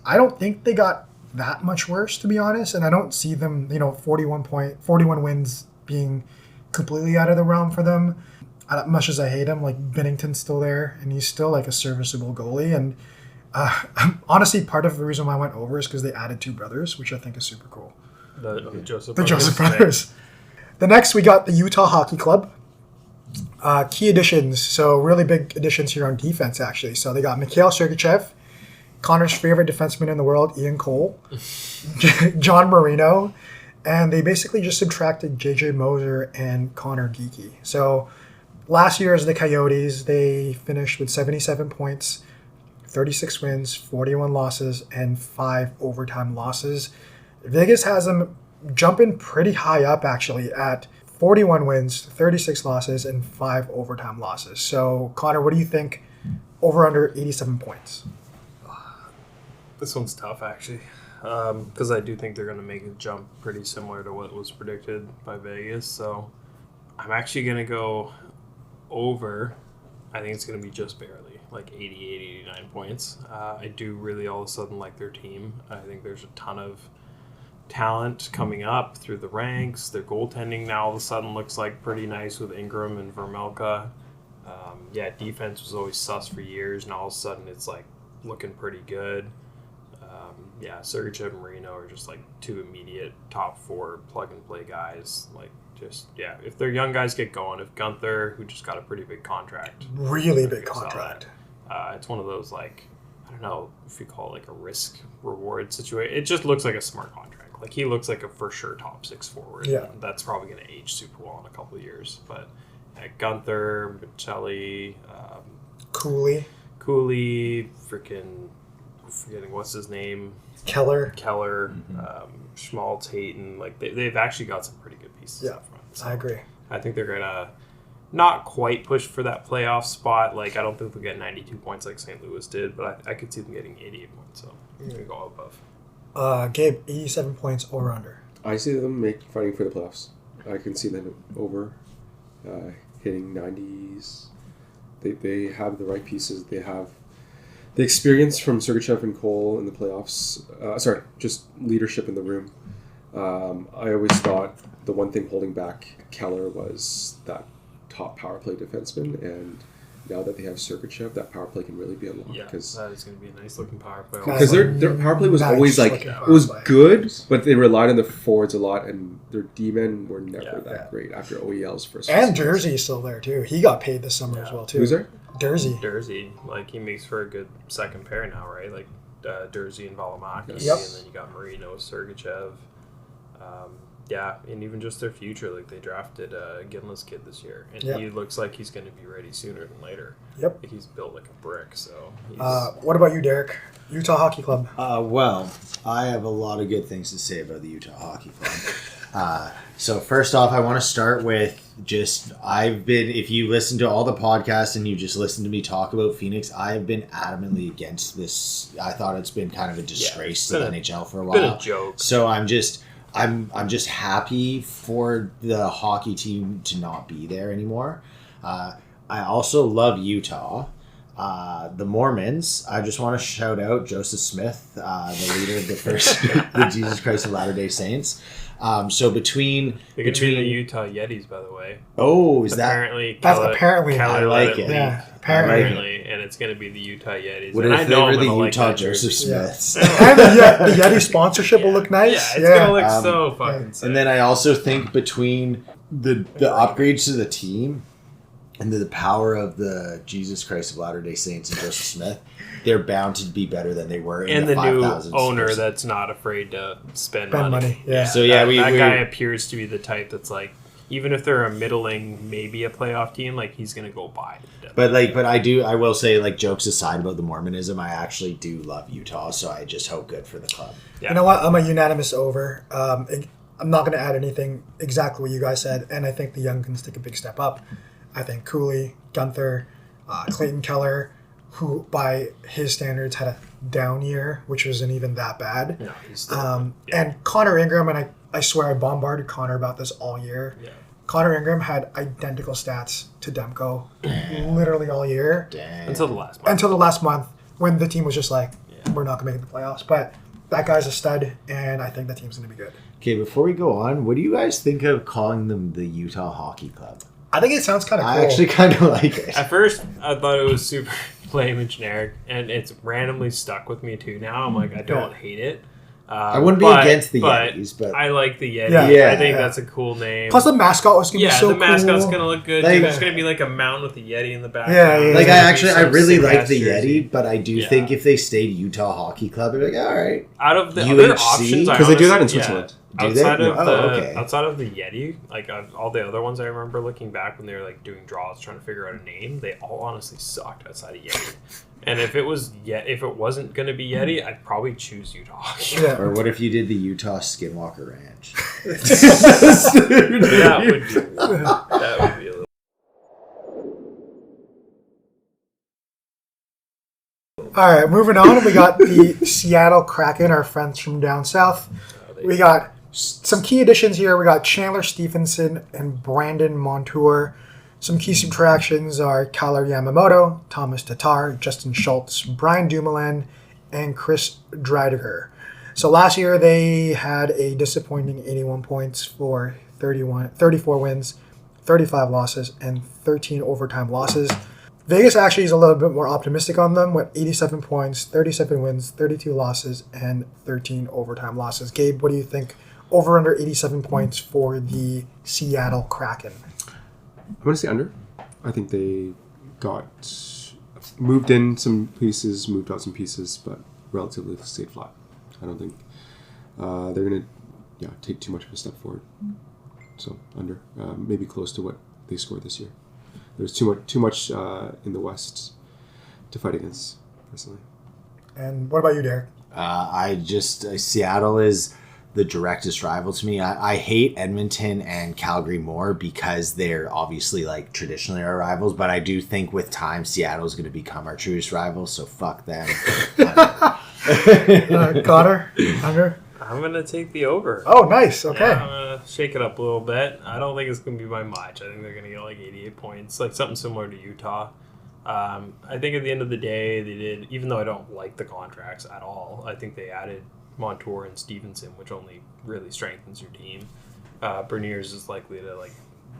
A: I don't think they got that much worse, to be honest. And I don't see them, 41 wins being completely out of the realm for them. Much as I hate him, Binnington's still there, and he's still a serviceable goalie. And honestly, part of the reason why I went over is because they added 2 brothers, which I think is super cool.
C: The Joseph
A: The Joseph brothers. The next, we got the Utah Hockey Club. Key additions. So really big additions here on defense, actually. So they got Mikhail Sergachev, Connor's favorite defenseman in the world, Ian Cole, John Marino, and they basically just subtracted JJ Moser and Connor Geeky. So last year as the Coyotes, they finished with 77 points, 36 wins, 41 losses, and 5 overtime losses. Vegas has them jumping pretty high up, actually, at 41 wins, 36 losses, and 5 overtime losses. So, Connor, what do you think over under 87 points?
C: This one's tough, actually, because I do think they're going to make a jump pretty similar to what was predicted by Vegas. So I'm actually going to go over. I think it's going to be just barely, like 88, 89 points. I do really all of a sudden like their team. I think there's a ton of talent coming up through the ranks. Their goaltending now all of a sudden looks like pretty nice with Ingram and Vermelka. Defense was always sus for years. Now all of a sudden it's like looking pretty good. Sergachev and Marino are just like 2 immediate top 4 plug and play guys. Like if their young guys get going, if Gunther, who just got a pretty big contract,
A: really big contract,
C: it's one of those, like, I don't know if you call it like a risk reward situation. It just looks like a smart contract. Like he looks like a for sure top 6 forward.
A: Yeah,
C: and that's probably going to age super well in a couple of years. But Gunther, Michelli,
A: Cooley,
C: freaking forgetting what's his name.
A: Keller,
C: Schmaltz, Hayton, like they've actually got some pretty good pieces up front. So
A: I agree.
C: I think they're gonna not quite push for that playoff spot. Like I don't think they'll get 92 points like St. Louis did, but I could see them getting 88 points. So I'm gonna go above.
A: Gabe, 87 points or under.
B: I see them fighting for the playoffs. I can see them over hitting 90s. They have the right pieces. They have the experience from Sergachev and Cole in the playoffs. Just leadership in the room. I always thought the one thing holding back Keller was that top power play defenseman, and now that they have Sergachev, that power play can really be unlocked.
C: Yeah, that is going to be a nice looking power play.
B: Because their power play was always like, it was good, but they relied on the forwards a lot, and their D-men were never that great after OEL's first.
A: And Jersey's still there too. He got paid this summer as well too.
B: Who's there?
A: Jersey,
C: like he makes for a good second pair now, right? Like Jersey and Valimaki, and then you got Marino, Sergachev. And even just their future, like they drafted Ginla's kid this year, and he looks like he's going to be ready sooner than later.
A: Yep,
C: like he's built like a brick. So,
A: what about you, Derek? Utah Hockey Club.
D: Well, I have a lot of good things to say about the Utah Hockey Club. So first off, I want to start with if you listen to all the podcasts and you just listen to me talk about Phoenix, I've been adamantly against this. I thought it's been kind of a disgrace to the NHL for a while.
C: Been a joke.
D: So I'm just happy for the hockey team to not be there anymore. I also love Utah. The Mormons, I just want to shout out Joseph Smith, the leader of the Jesus Christ of Latter-day Saints. So between
C: the Utah Yetis, by the way.
D: Oh, is
C: apparently
A: apparently
D: I like it.
A: Yeah,
C: apparently, and it's going to be the Utah Yetis.
D: What if they were the Utah Joseph Smiths?
A: And the Yeti sponsorship will look nice.
C: Yeah, it's going to look so fucking sick.
D: And then I also think between the upgrades to the team and the power of the Jesus Christ of Latter-day Saints and Joseph Smith, they're bound to be better than they were in
C: and
D: the
C: new
D: 5,000
C: owner that's not afraid to spend money.
A: Yeah.
D: So
C: that
D: we
C: guy appears to be the type that's like, even if they're a middling, maybe a playoff team, like he's gonna go buy.
D: But I will say, like, jokes aside about the Mormonism, I actually do love Utah, so I just hope good for the club.
A: Yeah. You know what? I'm a unanimous over. I'm not going to add anything exactly what you guys said, and I think the young can take a big step up. I think Cooley, Gunther, Clayton Keller, who by his standards had a down year, which wasn't even that bad.
C: No, he's still,
A: And Connor Ingram, and I swear I bombarded Connor about this all year.
C: Yeah.
A: Connor Ingram had identical stats to Demko literally all year.
D: Damn.
C: Until the last month when the team was just like, we're not going to make the playoffs. But that guy's a stud, and I think the team's going to be good.
D: Okay, before we go on, what do you guys think of calling them the Utah Hockey Club?
A: I think it sounds kind of cool.
D: I actually kind of like it.
C: At first, I thought it was super lame and generic, and it's randomly stuck with me too now. I'm like, I don't hate it.
D: I wouldn't be against the Yetis, but
C: I like the Yeti.
A: Yeah.
C: I think that's a cool name.
A: Plus the mascot was going to be so cool.
C: The mascot's going to look good.
D: Like,
C: There's going to be like a mountain with a Yeti in the back.
A: Yeah.
D: Like I really like the Yeti, but I do think if they stayed Utah Hockey Club, I'd be like, all right.
C: Out of the
D: UHC?
C: other options,
B: Because they do that in Switzerland.
C: Outside of the Yeti, like all the other ones I remember looking back when they were like doing draws trying to figure out a name, they all honestly sucked outside of Yeti. And if it wasn't going to be Yeti, I'd probably choose Utah.
A: Yeah.
D: Or what if you did the Utah Skinwalker Ranch?
C: That would be a little.
A: All right, moving on. We got the Seattle Kraken, our friends from down south. We got some key additions here. We got Chandler Stephenson and Brandon Montour. Some key subtractions are Kyler Yamamoto, Thomas Tatar, Justin Schultz, Brian Dumoulin, and Chris Dreidiger. So last year they had a disappointing 81 points for 34 wins, 35 losses, and 13 overtime losses. Vegas actually is a little bit more optimistic on them with 87 points, 37 wins, 32 losses, and 13 overtime losses. Gabe, what do you think? Over under 87 points for the Seattle Kraken.
B: I'm going to say under. I think they moved in some pieces, moved out some pieces, but relatively stayed flat. I don't think they're going to take too much of a step forward. So under, maybe close to what they scored this year. There's too much in the West to fight against, personally.
A: And what about you, Derek?
D: Seattle is the directest rival to me. I hate Edmonton and Calgary more because they're obviously like traditionally our rivals, but I do think with time Seattle's going to become our truest rival, so fuck them.
A: Connor? Under?
C: I'm going to take the over.
A: Oh, nice. Okay.
C: Yeah, I'm going to shake it up a little bit. I don't think it's going to be by much. I think they're going to get like 88 points, like something similar to Utah. I think at the end of the day, they did, even though I don't like the contracts at all, I think they added Montour and Stevenson, which only really strengthens your team. Berniers is likely to like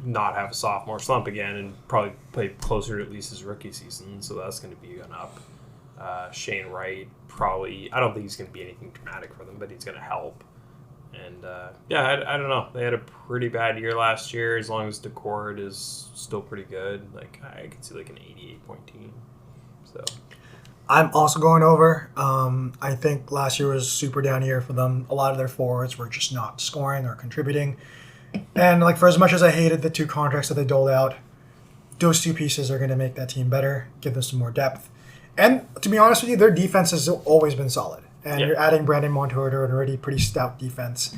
C: not have a sophomore slump again and probably play closer to at least his rookie season, so that's going to be an up. Shane Wright, probably, I don't think he's going to be anything dramatic for them, but he's going to help. And I don't know. They had a pretty bad year last year. As long as Decord is still pretty good, like I could see like an 88-point team. So
A: I'm also going over. I think last year was super down year for them. A lot of their forwards were just not scoring or contributing. And like for as much as I hated the two contracts that they doled out, those two pieces are going to make that team better, give them some more depth. And to be honest with you, their defense has always been solid. And you're adding Brandon Montour to an already pretty stout defense.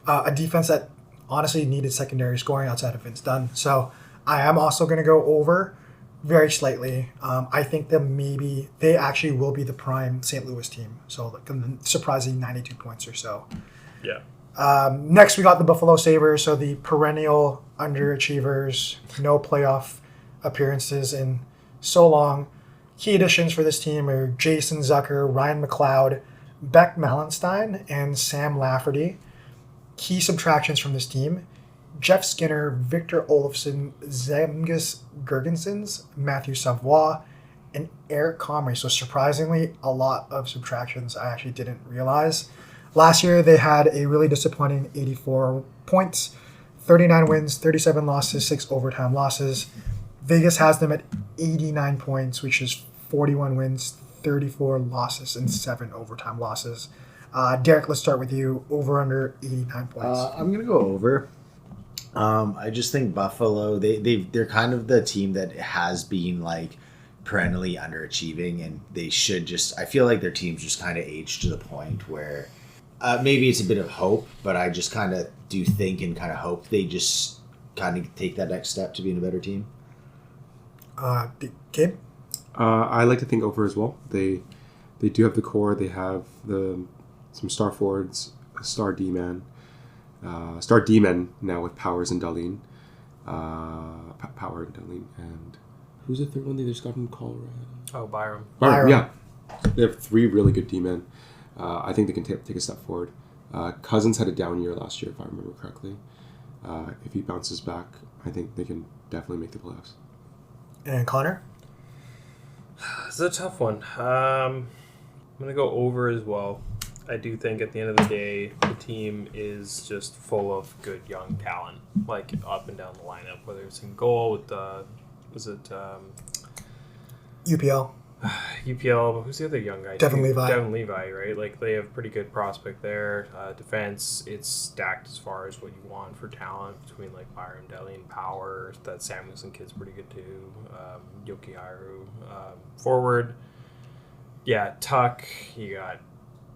A: A defense that honestly needed secondary scoring outside of Vince Dunn. So I am also going to go over very slightly. I think that they actually will be the prime St. Louis team. So like surprising 92 points or so.
C: yeah.
A: Next, we got the Buffalo Sabres. So the perennial underachievers, no playoff appearances in so long. Key additions for this team are Jason Zucker, Ryan McLeod, Beck Malenstein, and Sam Lafferty. Key subtractions from this team: Jeff Skinner, Victor Olofsson, Zemgus Girgensons, Matthew Savoie, and Eric Comrie. So surprisingly, a lot of subtractions I actually didn't realize. Last year, they had a really disappointing 84 points, 39 wins, 37 losses, 6 overtime losses. Vegas has them at 89 points, which is 41 wins, 34 losses, and 7 overtime losses. Derek, let's start with you. Over under 89 points.
D: I'm gonna go over. I just think Buffalo. They're kind of the team that has been like perennially underachieving, and they should just. I feel like their team's just kind of aged to the point where maybe it's a bit of hope, but I just kind of do think and kind of hope they just kind of take that next step to being a better team.
A: Gabe?
B: I like to think over as well. They do have the core. They have some star forwards, a star D-man now with Powers and Darlene. Power and Darlene. And who's the third one they just got from Colorado?
C: Oh, Byram.
B: Yeah. They have 3 really good D-men. I think they can take a step forward. Cousins had a down year last year, if I remember correctly. If he bounces back, I think they can definitely make the playoffs.
A: And Connor?
C: It's a tough one. I'm going to go over as well. I do think at the end of the day, the team is just full of good young talent, like up and down the lineup. Whether it's in goal with
A: UPL.
C: UPL, but who's the other young guy?
A: Devin Levi.
C: Devin Levi, right? Like they have pretty good prospect there. Defense, it's stacked as far as what you want for talent between like Byron Deli and Power. That Samuelson kid's pretty good too. Yoki Iru. Forward, yeah, Tuck. You got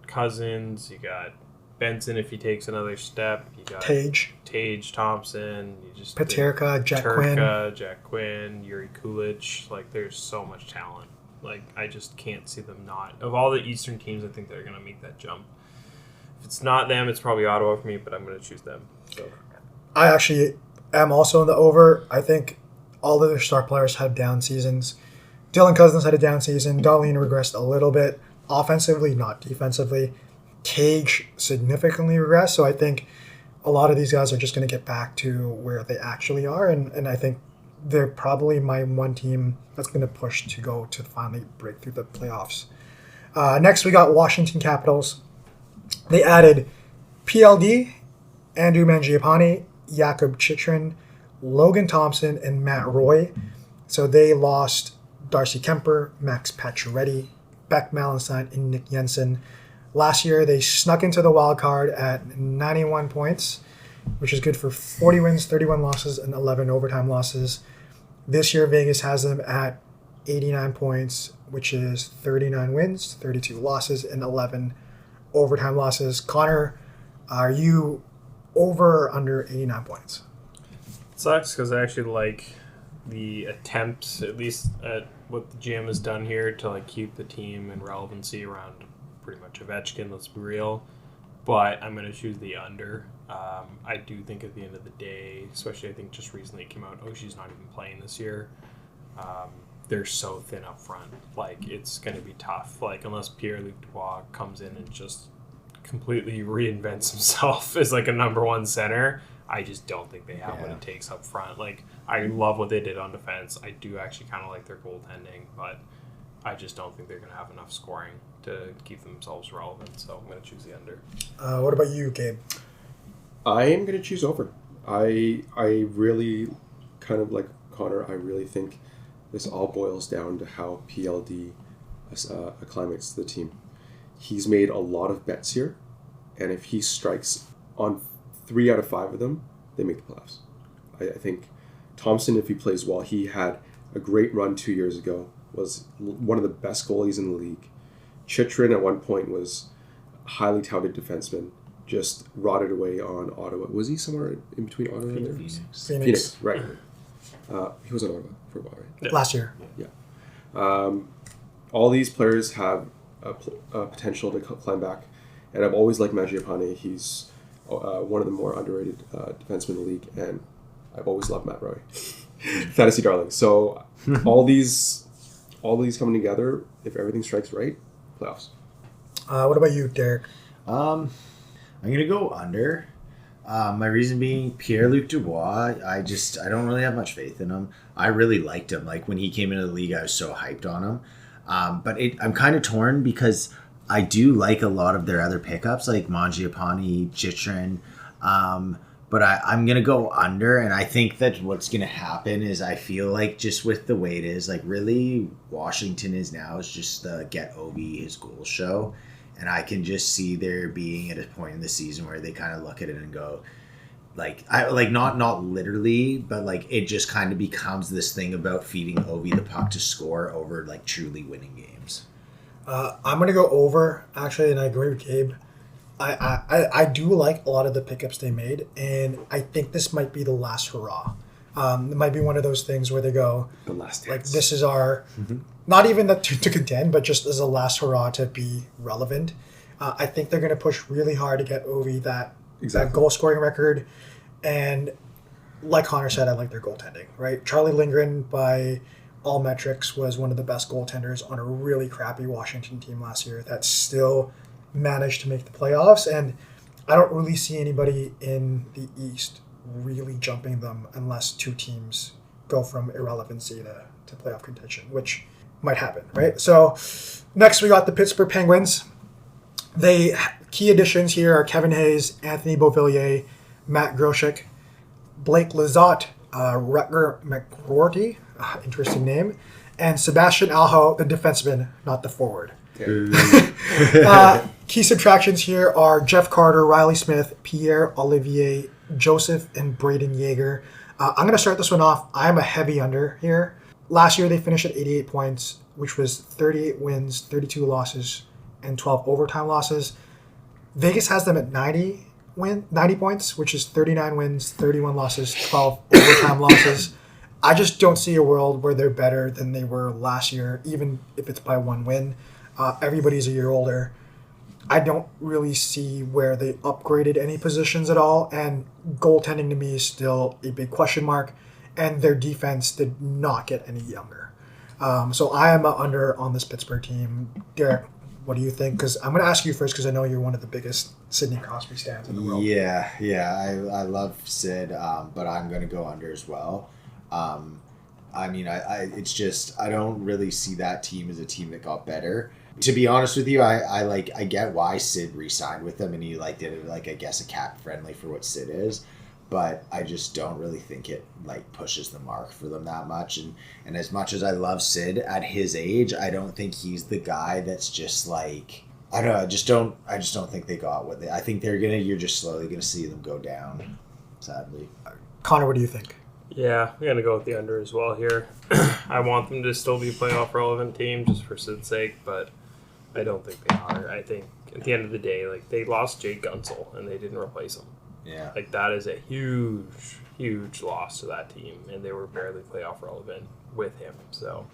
C: Cousins. You got Benson if he takes another step. You got Tage Thompson. You just
A: Paterka,
C: Jack Quinn, Yuri Kulich. Like there's so much talent. Like, I just can't see them not. Of all the Eastern teams, I think they're going to make that jump. If it's not them, it's probably Ottawa for me, but I'm going to choose them. So
A: I actually am also in the over. I think all of their star players had down seasons. Dylan Cousins had a down season. Darlene regressed a little bit. Offensively, not defensively. Cage significantly regressed. So I think a lot of these guys are just going to get back to where they actually are. And I think they're probably my one team that's going to push to go to finally break through the playoffs. Next, we got Washington Capitals. They added PLD, Andrew Mangiapane, Jakub Chychrun, Logan Thompson, and Matt Roy. So they lost Darcy Kemper, Max Pacioretty, Beck Malenstein, and Nick Jensen. Last year, they snuck into the wild card at 91 points, which is good for 40 wins, 31 losses, and 11 overtime losses. This year, Vegas has them at 89 points, which is 39 wins, 32 losses, and 11 overtime losses. Connor, are you over or under 89 points?
C: it sucks because I actually like the attempts, at least at what the GM has done here, to like keep the team in relevancy around pretty much Ovechkin, let's be real. But I'm going to choose the under. I do think at the end of the day, especially I think just recently it came out, she's not even playing this year. They're so thin up front. Like, it's going to be tough. Like, unless Pierre-Luc Dubois comes in and just completely reinvents himself as like a number one center, I just don't think they have what it takes up front. Like, I love what they did on defense. I do actually kind of like their goaltending, but I just don't think they're going to have enough scoring to keep themselves relevant. So I'm going to choose the under.
A: What about you, Gabe?
B: I am going to choose over. I really, kind of like Connor, I really think this all boils down to how PLD acclimates to the team. He's made a lot of bets here, and if he strikes on 3 out of 5 of them, they make the playoffs. I think Thompson, if he plays well, he had a great run 2 years ago, was one of the best goalies in the league. Chychrun at one point was a highly touted defenseman, just rotted away on Ottawa. Was he somewhere in between Ottawa and there? Phoenix, right. He was on Ottawa for a while, right?
A: Yeah. Last year.
B: Yeah. All these players have a potential to climb back, and I've always liked Mangiapane. He's one of the more underrated defensemen in the league, and I've always loved Matt Roy. Fantasy darling. So all these coming together, if everything strikes right, playoffs.
A: What about you, Derek?
D: I'm going to go under. My reason being Pierre-Luc Dubois, I don't really have much faith in him. I really liked him. Like, when he came into the league, I was so hyped on him. But I'm kind of torn because I do like a lot of their other pickups, like Mangiapane, Chychrun. But I'm going to go under, and I think that what's going to happen is I feel like just with the way it is, like really Washington is just the get Ovi his goal show. And I can just see there being at a point in the season where they kind of look at it and go, not literally, but like it just kind of becomes this thing about feeding Ovi the puck to score over like truly winning games.
A: I'm gonna go over actually, and I agree with Gabe. I do like a lot of the pickups they made, and I think this might be the last hurrah. It might be one of those things where they go,
B: the last dance.
A: Like, this is our, not even to contend, but just as a last hurrah to be relevant. I think they're going to push really hard to get Ovi that goal scoring record. And like Connor said, I like their goaltending, right? Charlie Lindgren, by all metrics, was one of the best goaltenders on a really crappy Washington team last year that still managed to make the playoffs. And I don't really see anybody in the East really jumping them unless two teams go from irrelevancy to playoff contention, which might happen, right? So next we got the Pittsburgh Penguins. They key additions here are Kevin Hayes, Anthony Beauvillier, Matt Groshek, Blake Lizotte, Rutger McGroarty, interesting name, and Sebastian Aho, the defenseman, not the forward. Key subtractions here are Jeff Carter, Riley Smith, Pierre Olivier Joseph, and Braden Yeager. I'm going to start this one off. I'm a heavy under here. Last year they finished at 88 points, which was 38 wins, 32 losses, and 12 overtime losses. Vegas has them at 90 points, which is 39 wins, 31 losses, 12 overtime losses. I just don't see a world where they're better than they were last year, even if it's by one win. Everybody's a year older. I don't really see where they upgraded any positions at all, and goaltending to me is still a big question mark, and their defense did not get any younger. So I am under on this Pittsburgh team. Derek, what do you think? Because I'm going to ask you first because I know you're one of the biggest Sidney Crosby stands in the world.
D: Yeah, I love Sid, but I'm going to go under as well. I mean, it's just I don't really see that team as a team that got better. To be honest with you, I get why Sid re-signed with them and he did it I guess a cap friendly for what Sid is, but I just don't really think it pushes the mark for them that much. And as much as I love Sid at his age, I don't think he's the guy that's just I don't know. I just don't think they got what they. I think you're just slowly gonna see them go down. Sadly.
A: Connor, what do you think?
C: Yeah, I'm going to go with the under as well here. I want them to still be a playoff relevant team just for Sid's sake, but I don't think they are. I think at the end of the day, they lost Jake Gunsel and they didn't replace him.
D: Yeah.
C: That is a huge, huge loss to that team, and they were barely playoff relevant with him. So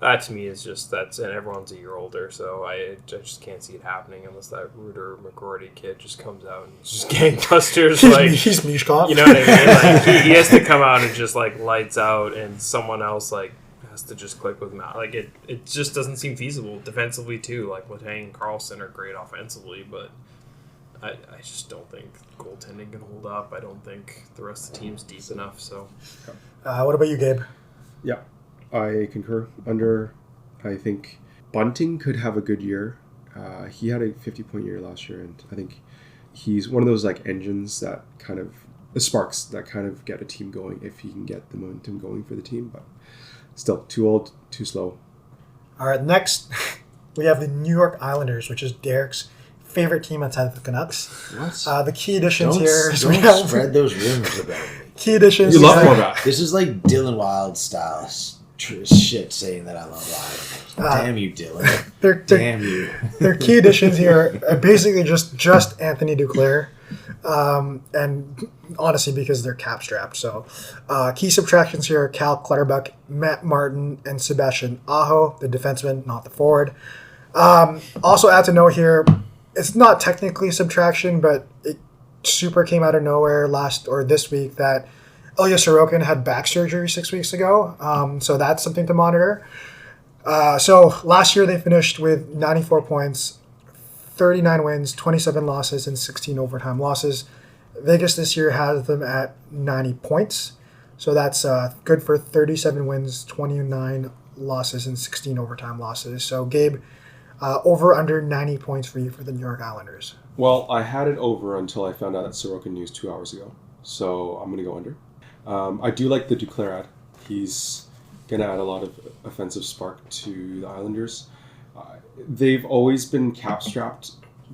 C: that to me is just and everyone's a year older, so I just can't see it happening unless that Rutger McGroarty kid just comes out and just gangbusters.
A: He's Mishkov.
C: You know what I mean? He has to come out and just lights out, and someone else has to just click with him out. It just doesn't seem feasible defensively too. Letang and Carlson are great offensively, but I just don't think goaltending can hold up. I don't think the rest of the team's deep enough. So,
A: what about you, Gabe?
B: Yeah, I concur. Under, I think Bunting could have a good year. He had a 50-point year last year, and I think he's one of those engines that kind of the sparks that kind of get a team going if he can get the momentum going for the team. But still, too old, too slow.
A: All right, next we have the New York Islanders, which is Derek's favorite team outside of the Canucks.
D: What?
A: The key additions here is
D: don't spread those rumors about me.
A: Key additions.
B: You love Horvat.
D: This is Dylan Wild style shit saying that I love Islanders. Damn you, Dylan. Damn you.
A: Their key additions here are basically just Anthony Duclair. And honestly, because they're cap strapped. So, key subtractions here are Cal Clutterbuck, Matt Martin, and Sebastian Aho, the defenseman, not the forward. Also, add to note here, it's not technically a subtraction, but it super came out of nowhere this week that Ilya Sorokin had back surgery 6 weeks ago. So that's something to monitor. So last year they finished with 94 points, 39 wins, 27 losses, and 16 overtime losses. Vegas this year has them at 90 points. So that's good for 37 wins, 29 losses, and 16 overtime losses. So Gabe, over under 90 points for you for the New York Islanders.
B: Well, I had it over until I found out that Sorokin used 2 hours ago. So I'm going to go under. I do like the Duclair ad. He's going to add a lot of offensive spark to the Islanders. They've always been cap-strapped,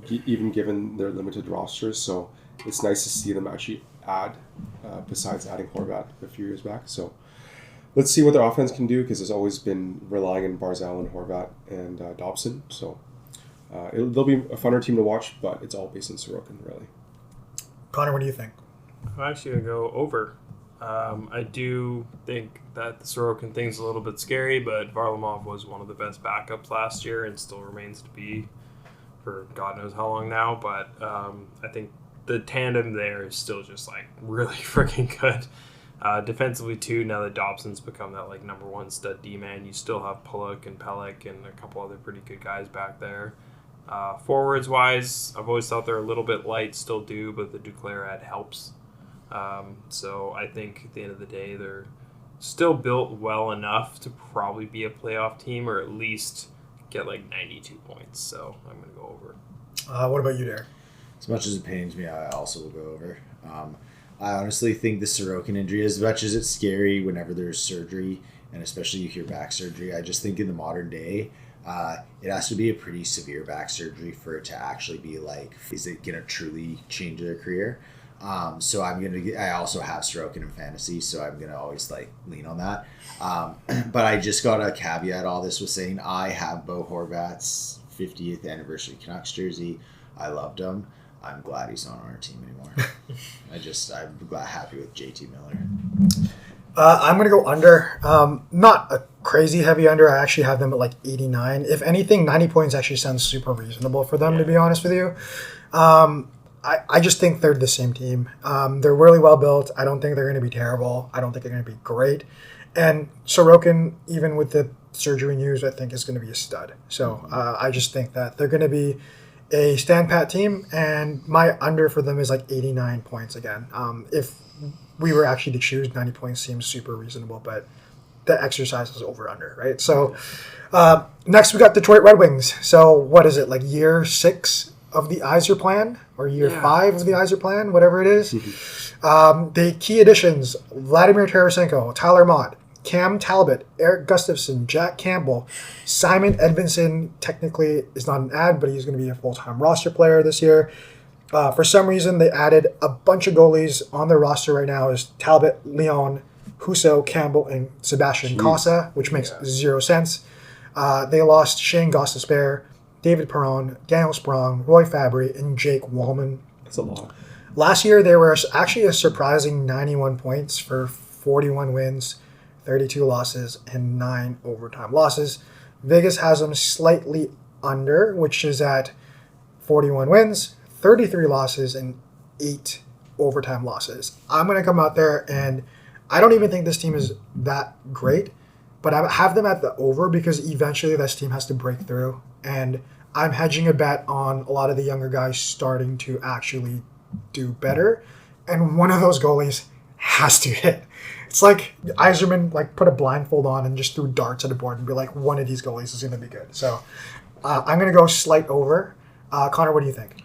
B: even given their limited rosters. So it's nice to see them actually add, besides adding Horvat a few years back. So let's see what their offense can do, because it's always been relying on Barzal and Horvat and Dobson. So they'll be a funner team to watch, but it's all based on Sorokin, really.
A: Connor, what do you think?
C: I'm actually going to go over. I do think that the Sorokin thing's a little bit scary, but Varlamov was one of the best backups last year and still remains to be for God knows how long now. But I think the tandem there is still just really freaking good. Defensively too, now that Dobson's become that number one stud D-man, you still have Pulock and Pelech and a couple other pretty good guys back there. Forwards wise, I've always thought they're a little bit light, still do, but the Duclair ad helps. So I think at the end of the day, they're still built well enough to probably be a playoff team, or at least get 92 points. So I'm going to go over.
A: What about you, Derek?
D: As much as it pains me, I also will go over. I honestly think the Sorokin injury, as much as it's scary whenever there's surgery, and especially you hear back surgery, I just think in the modern day, it has to be a pretty severe back surgery for it to actually be like, is it going to truly change their career? So I also have Sorokin in fantasy, so I'm going to always like lean on that. But I just got to caveat all this with saying I have Bo Horvat's 50th anniversary Canucks jersey. I loved him. I'm glad he's not on our team anymore. I'm happy with JT Miller.
A: I'm going to go under. Not a crazy heavy under. I actually have them at like 89. If anything, 90 points actually sounds super reasonable for them, to be honest with you. I just think they're the same team. They're really well built. I don't think they're going to be terrible. I don't think they're going to be great. And Sorokin, even with the surgery news, I think is going to be a stud. So I just think that they're going to be a stand-pat team, and my under for them is like 89 points again. If we were actually to choose, 90 points seems super reasonable, but the exercise is over-under, right? So next we got Detroit Red Wings. So what is it, like year 6 of the Iser plan, or year 5 of the Iser plan, whatever it is? The key additions: Vladimir Tarasenko, Tyler Mott, Cam Talbot, Eric Gustafson, Jack Campbell, Simon Edvinsson technically is not an ad, but he's going to be a full-time roster player this year. For some reason, they added a bunch of goalies on their roster right now is Talbot, Leon, Husso, Campbell, and Sebastian Casa, which makes zero sense. They lost Shane Gostisbehere, David Perron, Daniel Sprong, Roy Fabry, and Jake Wallman.
B: That's a lot.
A: Last year, they were actually a surprising 91 points for 41 wins, 32 losses, and 9 overtime losses. Vegas has them slightly under, which is at 41 wins, 33 losses, and 8 overtime losses. I'm going to come out there, and I don't even think this team is that great, but I have them at the over because eventually this team has to break through, and I'm hedging a bet on a lot of the younger guys starting to actually do better, and one of those goalies has to hit. It's like Yzerman put a blindfold on and just threw darts at a board and be like, one of these goalies is going to be good. So I'm going to go slight over. Connor, what do you think?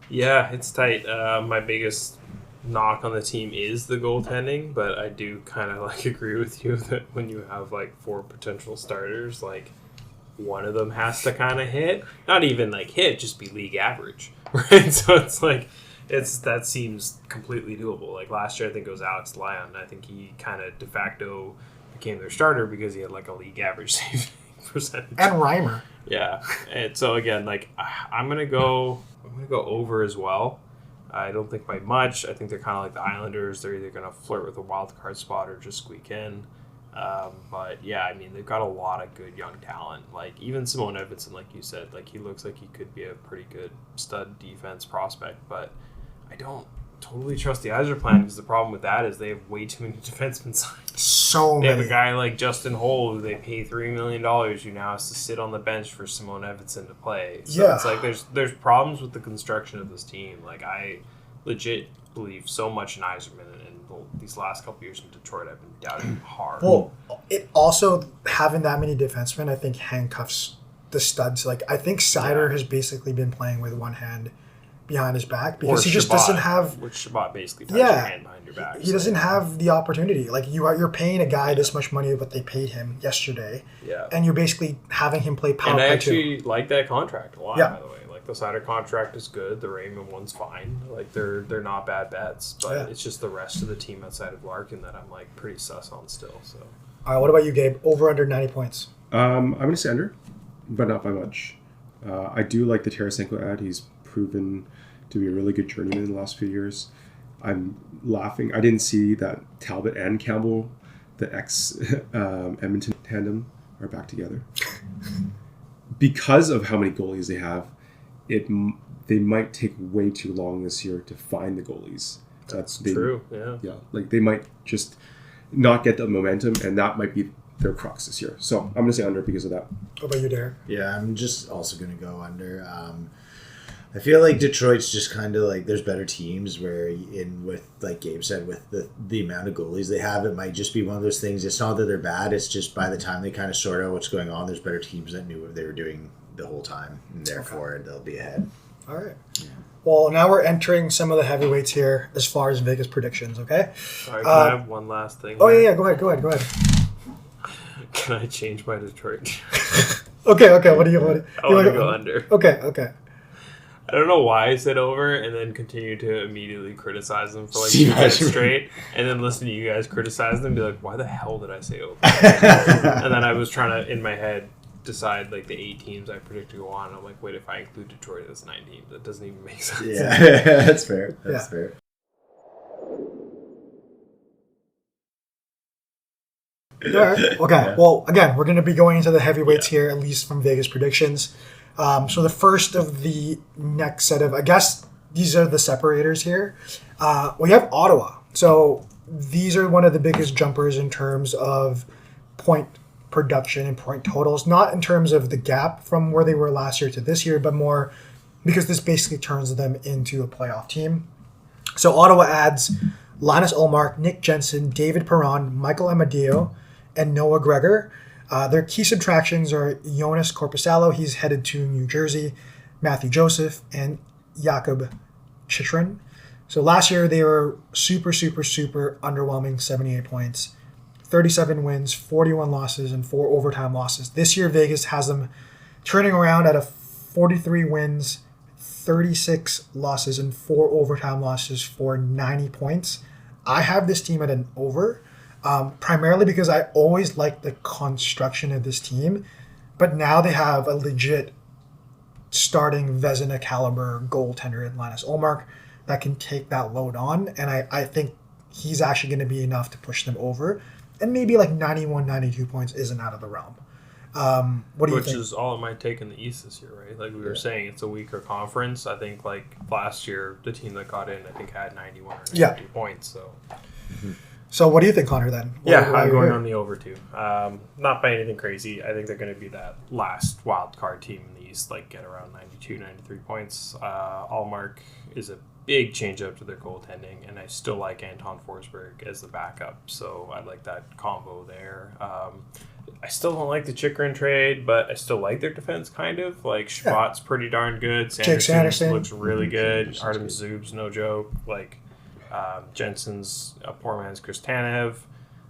C: Yeah, it's tight. My biggest knock on the team is the goaltending, but I do kind of agree with you that when you have 4 potential starters, one of them has to kind of hit. Not even hit, just be league average, right? So it's that seems completely doable. Last year, I think it was Alex Lyon. I think he kind of de facto became their starter because he had a league average saving percentage.
A: And Reimer.
C: Yeah, and so again, I'm gonna go over as well. I don't think by much. I think they're kind of like the Islanders. They're either gonna flirt with a wild card spot or just squeak in. But yeah, I mean, they've got a lot of good young talent. Even Simone Edvinsson, like you said, he looks like he could be a pretty good stud defense prospect. But I don't totally trust the Iser plan because the problem with that is they have way too many defensemen signed.
A: So
C: they
A: many.
C: have a guy like Justin Holl who they pay $3 million who now has to sit on the bench for Simone Edvinsson to play. So it's there's problems with the construction of this team. I legit believe so much in Yzerman, and these last couple years in Detroit I've been doubting hard.
A: Well, it also, having that many defensemen, I think handcuffs the studs. I think Seider has basically been playing with one hand behind his back because he just doesn't have...
C: Which Shabbat basically ties your hand behind your back.
A: He doesn't have the opportunity. You're paying a guy this much money what they paid him yesterday, and you're basically having him play power play.
C: And I actually like that contract a lot,
A: Yeah.
C: by the way. The Seider contract is good. The Raymond one's fine. They're not bad bets, but it's just the rest of the team outside of Larkin that I'm pretty sus on still. So,
A: all right, what about you, Gabe? Over under 90 points.
B: I'm going to say under, but not by much. I do like the Tarasenko ad. He's proven to be a really good journeyman in the last few years. I'm laughing. I didn't see that Talbot and Campbell, the ex Edmonton tandem, are back together. Because of how many goalies they have, they might take way too long this year to find the goalies. That's
C: true. Yeah.
B: They might just not get the momentum, and that might be their crux this year. So I'm going to say under because of that.
A: What about you, Derek?
D: Yeah, I'm just also going to go under. I feel like Detroit's just kind of there's better teams where with like Gabe said, with the amount of goalies they have, it might just be one of those things. It's not that they're bad. It's just by the time they kind of sort out what's going on, there's better teams that knew what they were doing the whole time, and therefore they'll be ahead.
A: All right. Well, now we're entering some of the heavyweights here as far as Vegas predictions, okay?
C: All right, can I have one last thing?
A: Oh,
C: here?
A: yeah, go ahead.
C: Can I change my Detroit?
A: Okay, what do you want?
C: I want to go under.
A: Okay.
C: I don't know why I said over and then continue to immediately criticize them for like
D: See,
C: 2 minutes
D: that's-
C: straight and then listen to you guys criticize them and be like, why the hell did I say over? And then I was trying to, in my head, decide like the 8 teams I predict to go on. And I'm like, wait, if I include Detroit, that's 9 teams. That doesn't even make sense.
D: Yeah, that's fair. That's fair.
A: All right. Okay. Well, again, we're going to be going into the heavyweights here, at least from Vegas predictions. So the first of the next set of, I guess these are the separators here. We have Ottawa. So these are one of the biggest jumpers in terms of point production and point totals, not in terms of the gap from where they were last year to this year, but more because this basically turns them into a playoff team. So Ottawa adds Linus Ullmark, Nick Jensen, David Perron, Michael Amadio, and Noah Gregor. Their key subtractions are Jonas Corpusalo, he's headed to New Jersey, Matthew Joseph, and Jakob Chychrun. So last year they were super underwhelming, 78 points, 37 wins, 41 losses, and 4 overtime losses. This year Vegas has them turning around at a 43 wins, 36 losses, and 4 overtime losses for 90 points. I have this team at an over. Primarily because I always liked the construction of this team, but now they have a legit starting Vezina caliber goaltender in Linus Ullmark that can take that load on, and I think he's actually going to be enough to push them over, and maybe like 91, 92 points isn't out of the realm. What do you think?
C: Which is all it might take in the East this year, right? Like we were saying, it's a weaker conference. I think like last year, the team that got in, I think had 91 or 92 points, so...
A: So what do you think, Connor, then?
C: I'm going on the over too. Not by anything crazy. I think they're going to be that last wild card team in the East, like get around 92, 93 points. Allmark is a big change up to their goaltending, and I still like Anton Forsberg as the backup, so I like that combo there. I still don't like the Chychrun trade, but I still like their defense, kind of. Like, Schmott's pretty darn good. Sanderson looks really good. Artem Zub's no joke. Like... Jensen's a poor man's Chris Tanev,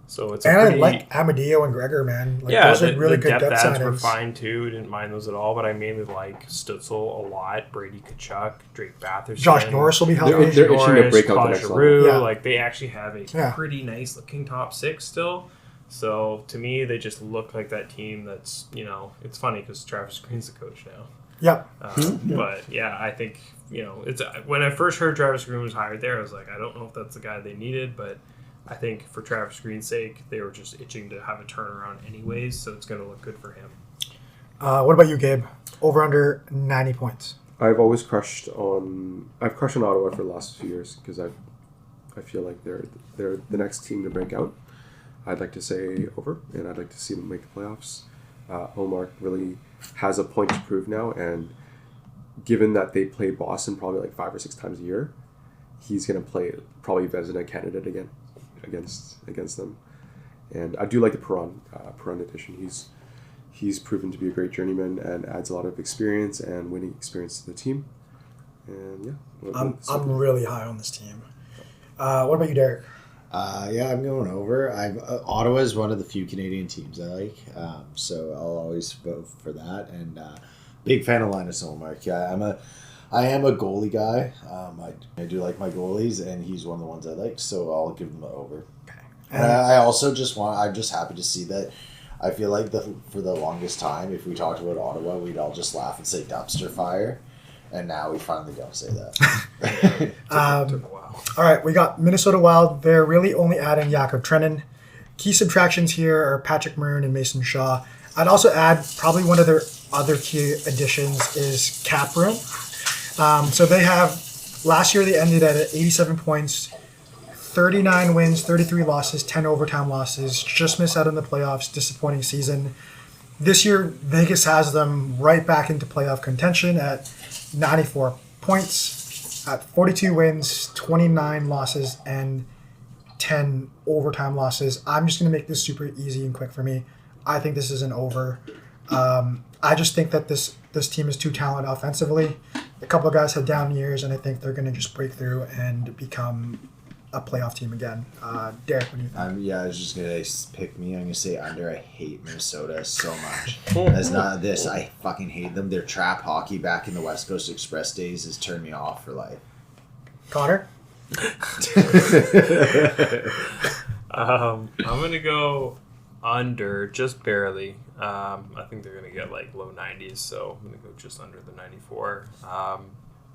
C: so it's
A: I like Amadio and Gregor, man. Like, those are really good depth
C: adds
A: signings.
C: were fine too. Didn't mind those at all, but I mainly like Stutzel a lot. Brady Tkachuk, Drake Batherson,
A: Josh Norris will be healthy.
B: They're itching to break out the
C: Claude
B: next
C: Giroux.
B: level.
C: Like they actually have a pretty nice looking top 6 still. So to me, they just look like that team. That's it's funny because Travis Green's the coach now.
A: Yep.
C: But yeah, I think it's when I first heard Travis Green was hired there, I was like, I don't know if that's the guy they needed, but I think for Travis Green's sake, they were just itching to have a turnaround anyways, so it's going to look good for him.
A: What about you, Gabe? Over under 90 points.
B: I've crushed on Ottawa for the last few years because I feel like they're the next team to break out. I'd like to say over, and I'd like to see them make the playoffs. Ullmark really has a point to prove now, and given that they play Boston probably like 5 or 6 times a year, he's going to play probably Vezina candidate again against them. And I do like the Perron addition. He's proven to be a great journeyman and adds a lot of experience and winning experience to the team. And yeah,
A: I'm really high on this team. What about you, Derek?
D: I'm going over. Ottawa is one of the few Canadian teams I like, so I'll always vote for that. And big fan of Linus Ullmark. Yeah, I am a goalie guy. I do like my goalies, and he's one of the ones I like, so I'll give him the over.
A: Okay.
D: And I also I'm just happy to see that. I feel like for the longest time, if we talked about Ottawa, we'd all just laugh and say dumpster fire. And now we finally don't say that.
C: Took a while.
A: All right, we got Minnesota Wild. They're really only adding Jakob Trenin. Key subtractions here are Patrick Maroon and Mason Shaw. I'd also add probably one of their other key additions is cap room. So they have, last year they ended at 87 points, 39 wins, 33 losses, 10 overtime losses, just missed out on the playoffs, disappointing season. This year, Vegas has them right back into playoff contention at 94 points, at 42 wins, 29 losses, and 10 overtime losses. I'm just going to make this super easy and quick for me. I think this is an over. I just think that this team is too talented offensively. a couple of guys had down years, and I think they're going to just break through and become a playoff team again. Derek, what do you think?
D: Yeah, I was just gonna pick me. I'm gonna say under. I hate Minnesota so much. That's not this. I fucking hate them. Their trap hockey back in the West Coast Express days has turned me off for life.
A: Connor?
C: I'm gonna go under, just barely. I think they're gonna get like low 90s, so I'm gonna go just under the 94.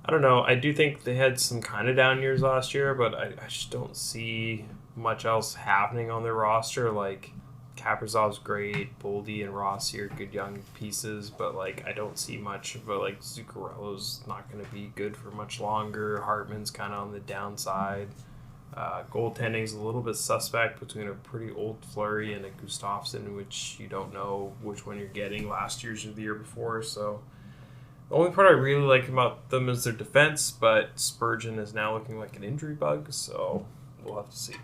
C: I don't know. I do think they had some kind of down years last year, but I just don't see much else happening on their roster. Like, Kaprizov's great, Boldy and Rossi are good young pieces, but like I don't see much. But like Zuccarello's not going to be good for much longer. Hartman's kind of on the downside. Goaltending's a little bit suspect between a pretty old Fleury and a Gustafsson, which you don't know which one you're getting. Last year's or the year before, so. The only part I really like about them is their defense, but Spurgeon is now looking like an injury bug, so we'll have to see.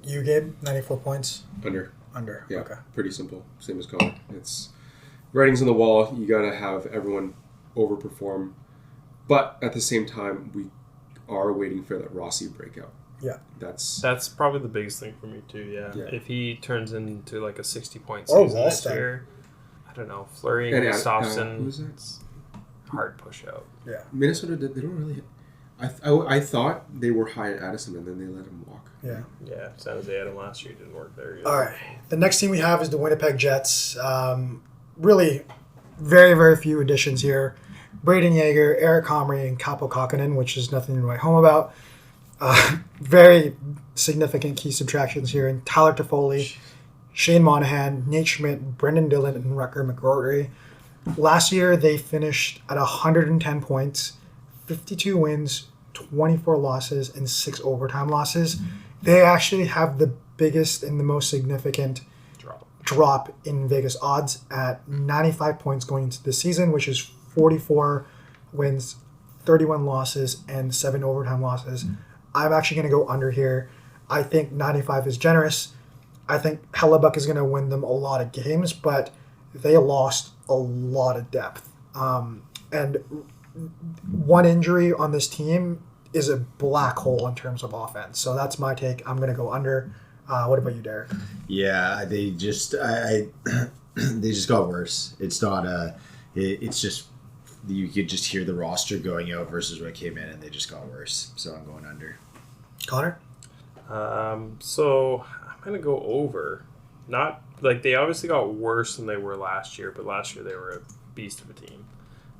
A: You, Gabe? 94 points?
B: Under.
A: Under.
B: Yeah,
A: Okay.
B: pretty simple. Same as Connor. It's writing's on the wall. You got to have everyone overperform. But at the same time, we are waiting for that Rossi breakout.
A: Yeah.
C: That's probably the biggest thing for me, too, yeah.
B: Yeah.
C: If he turns into like a 60-point
A: Or
C: season this
A: Wallstein.
C: year, I don't know. Fleury and Gustafsson,
B: who's that?
C: it's hard push out.
A: Yeah.
B: Minnesota, they don't really... I thought they were high at Addison, and then they let him walk.
A: Yeah.
C: Yeah, San Jose had him last year. Didn't work there either.
A: All right. The next team we have is the Winnipeg Jets. Really, very, very few additions here. Braden Yeager, Eric Comrie, and Capo Kakkonen, which is nothing to write home about. Very significant key subtractions here. And Tyler Toffoli, Shane Monahan, Nate Schmidt, Brendan Dillon, and Rucker McGrory. Last year, they finished at 110 points, 52 wins, 24 losses, and 6 overtime losses. They actually have the biggest and the most significant drop in Vegas odds at 95 points going into the season, which is 44 wins, 31 losses, and 7 overtime losses. I'm actually going to go under here. I think 95 is generous. I think Hellebuck is going to win them a lot of games, but they lost a lot of depth. And one injury on this team is a black hole in terms of offense. So that's my take. I'm going to go under. What about you, Derek?
D: Yeah, they just they just got worse. It's not it's just you could just hear the roster going out versus what came in, and they just got worse. So I'm going under.
A: Connor?
C: So I'm going to go over. Not like they obviously got worse than they were last year, but last year they were a beast of a team.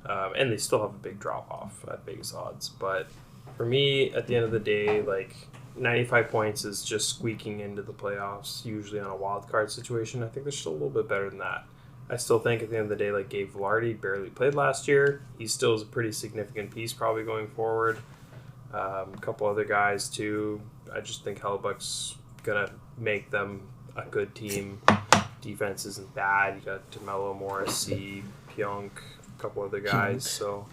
C: And they still have a big drop off at Vegas odds. But for me, at the end of the day, like 95 points is just squeaking into the playoffs, usually on a wild card situation. I think they're still a little bit better than that. I still think at the end of the day, like Gabe Velarde barely played last year. He still is a pretty significant piece probably going forward. A couple other guys too. I just think Hellebuck's going to make them a good team. Defense isn't bad. You got DeMello, Morrissey, Pionk, a couple other guys. So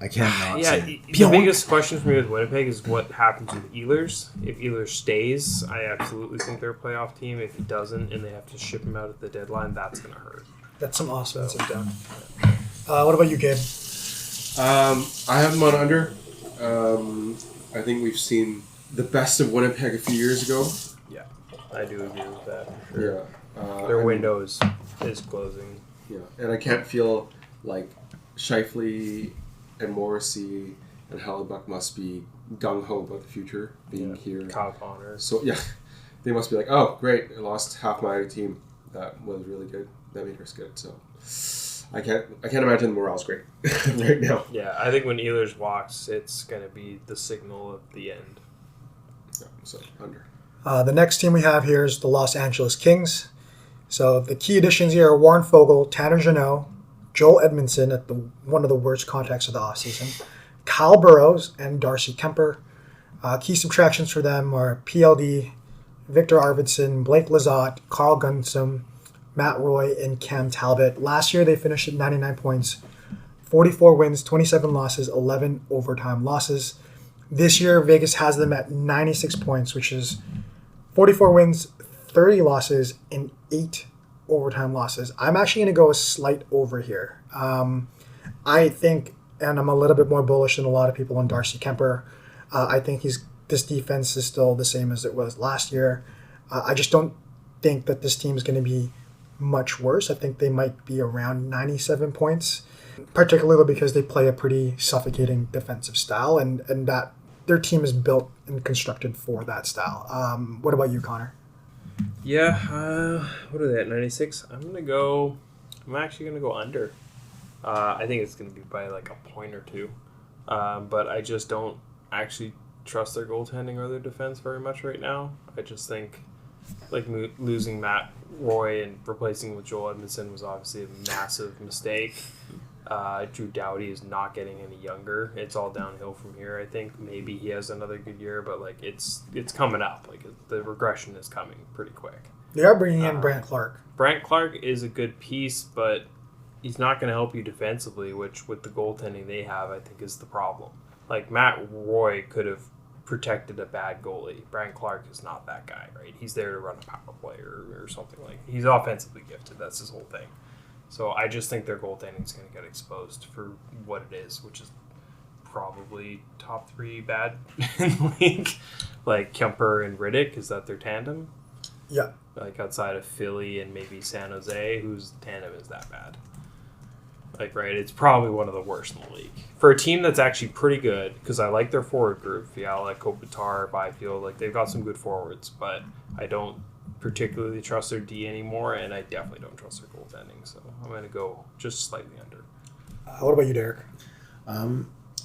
D: I can't not
C: yeah,
D: say
C: the biggest question for me with Winnipeg is what happens with Ehlers. If Ehlers stays, I absolutely think they're a playoff team. If he doesn't and they have to ship him out at the deadline, that's going to hurt.
A: That's some awesome depth. What about you, Gabe?
B: I have them on under. I think we've seen the best of Winnipeg a few years ago.
C: Yeah, I do agree with that.
B: Yeah.
C: Their window is closing.
B: Yeah, and I can't feel like Scheifele and Morrissey and Hellebuck must be gung-ho about the future being here.
C: Kyle Connor.
B: So, yeah, they must be like, oh, great, I lost half my team. That was really good. That made us good. So, I can't imagine the morale's great right now.
C: Yeah, I think when Ehlers walks, it's going to be the signal of the end.
B: Yeah, so, under.
A: The next team we have here is the Los Angeles Kings. So the key additions here are Warren Fogle, Tanner Jeannot, Joel Edmondson at one of the worst contracts of the offseason, Kyle Burrows, and Darcy Kemper. Key subtractions for them are PLD, Victor Arvidsson, Blake Lizotte, Carl Gunsum, Matt Roy, and Cam Talbot. Last year they finished at 99 points, 44 wins, 27 losses, 11 overtime losses. This year Vegas has them at 96 points, which is 44 wins, 30 losses, and 8 overtime losses. I'm actually going to go a slight over here. I think and I'm a little bit more bullish than a lot of people on Darcy Kemper. I think this defense is still the same as it was last year. I just don't think that this team is going to be much worse. I think they might be around 97 points, particularly because they play a pretty suffocating defensive style, and that their team is built and constructed for that style. What about you, Connor?
C: Yeah, what are they at, 96? I'm actually going to go under. I think it's going to be by like a point or two. But I just don't actually trust their goaltending or their defense very much right now. I just think like losing Matt Roy and replacing with Joel Edmondson was obviously a massive mistake. Drew Doughty is not getting any younger. It's all downhill from here. I think maybe he has another good year, but like it's coming up. Like the regression is coming pretty quick.
A: They are bringing in Brant Clark.
C: Brant Clark is a good piece, but he's not going to help you defensively, which with the goaltending they have, I think is the problem. Like Matt Roy could have protected a bad goalie. Brant Clark is not that guy, right? He's there to run a power play or something like. He's offensively gifted. That's his whole thing. So I just think their goaltending is going to get exposed for what it is, which is probably top 3 bad in the league. Like Kemper and Riddick, is that their tandem?
A: Yeah.
C: Like outside of Philly and maybe San Jose, whose tandem is that bad? Like, right, it's probably one of the worst in the league. For a team that's actually pretty good, because I like their forward group, like Kopitar, Byfield, like they've got some good forwards, but I don't particularly trust their D anymore, and I definitely don't trust their goaltending, so I'm going to go just slightly under.
A: What about you, Derek?
D: I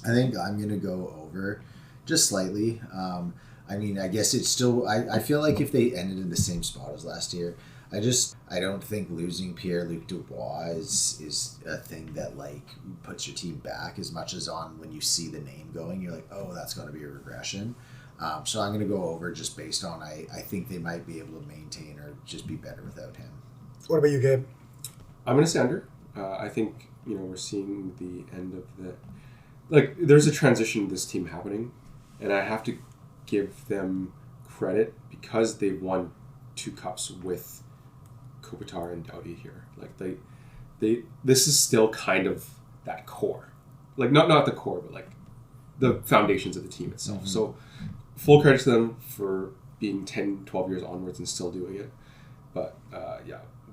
D: think I'm going to go over just slightly. I mean, I guess it's still... I feel like if they ended in the same spot as last year, I don't think losing Pierre-Luc Dubois is a thing that, like, puts your team back as much as on when you see the name going, you're like, oh, that's got to be a regression. So I'm going to go over just based on I think they might be able to maintain or just be better without him.
A: What about you, Gabe?
B: I'm going to say under. I think, we're seeing the end of the... Like, there's a transition to this team happening, and I have to give them credit because they won 2 cups with Kopitar and Doughty here. Like, this is still kind of that core. Like, not the core, but, like, the foundations of the team itself. Mm-hmm. So, full credit to them for being 10, 12 years onwards and still doing it. But,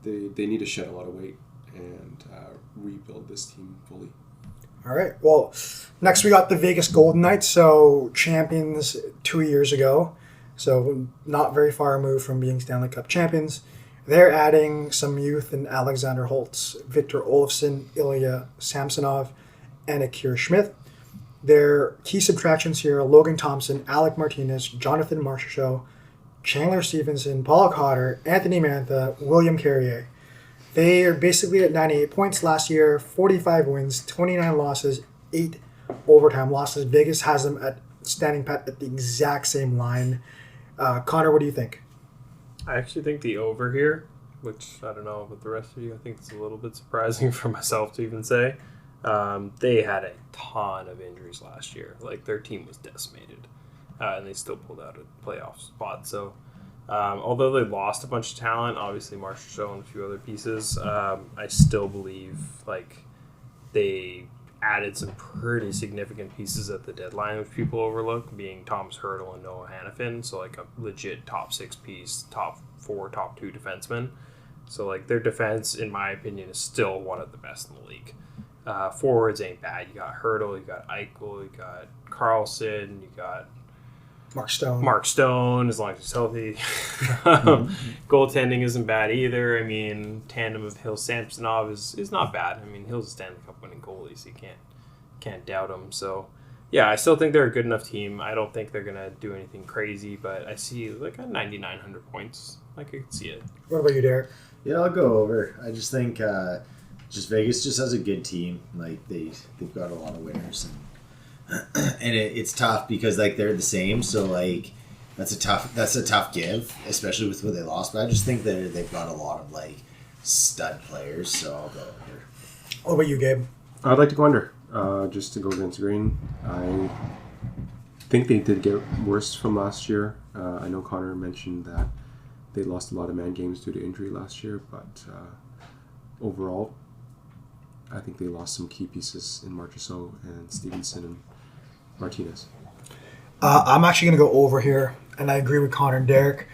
B: they need to shed a lot of weight and rebuild this team fully.
A: All right. Well, next we got the Vegas Golden Knights, so champions 2 years ago. So not very far removed from being Stanley Cup champions. They're adding some youth in Alexander Holtz, Victor Olofsson, Ilya Samsonov, and Akira Schmidt. Their key subtractions here are Logan Thompson, Alec Martinez, Jonathan Marchessault, Chandler Stevenson, Paul Cotter, Anthony Mantha, William Carrier. They are basically at 98 points last year, 45 wins, 29 losses, 8 overtime losses. Vegas has them at standing pat at the exact same line. Connor, what do you think?
C: I actually think the over here, which I don't know about the rest of you, I think it's a little bit surprising for myself to even say. They had a ton of injuries last year. Like, their team was decimated, and they still pulled out a playoff spot. So, although they lost a bunch of talent, obviously Marchessault and a few other pieces, I still believe like they added some pretty significant pieces at the deadline, which people overlook, being Thomas Hertl and Noah Hannafin. So like a legit top 6 piece, top 4, top 2 defensemen. So like their defense, in my opinion, is still one of the best in the league. Forwards ain't bad. You got Hertl, you got Eichel, you got Carlson, you got Mark Stone, as long as he's healthy. Goaltending isn't bad either. I mean, tandem of Hill Samsonov is not bad. I mean, Hill's a Stanley Cup winning goalie, so you can't doubt him. So, yeah, I still think they're a good enough team. I don't think they're going to do anything crazy, but I see like a 9,900 points. Like, I could see it.
A: What about you, Derek?
D: Yeah, I'll go over. I just think just Vegas just has a good team. Like, they've got a lot of winners, and it's tough because like they're the same, so like that's a tough give, especially with what they lost. But I just think that they've got a lot of like stud players, so I'll go under.
A: What about you, Gabe?
B: I'd like to go under, just to go against the grain. I think they did get worse from last year. I know Connor mentioned that they lost a lot of man games due to injury last year, but overall, I think they lost some key pieces in Marchessault and Stevenson and Martinez.
A: I'm actually going to go over here, and I agree with Connor and Derek.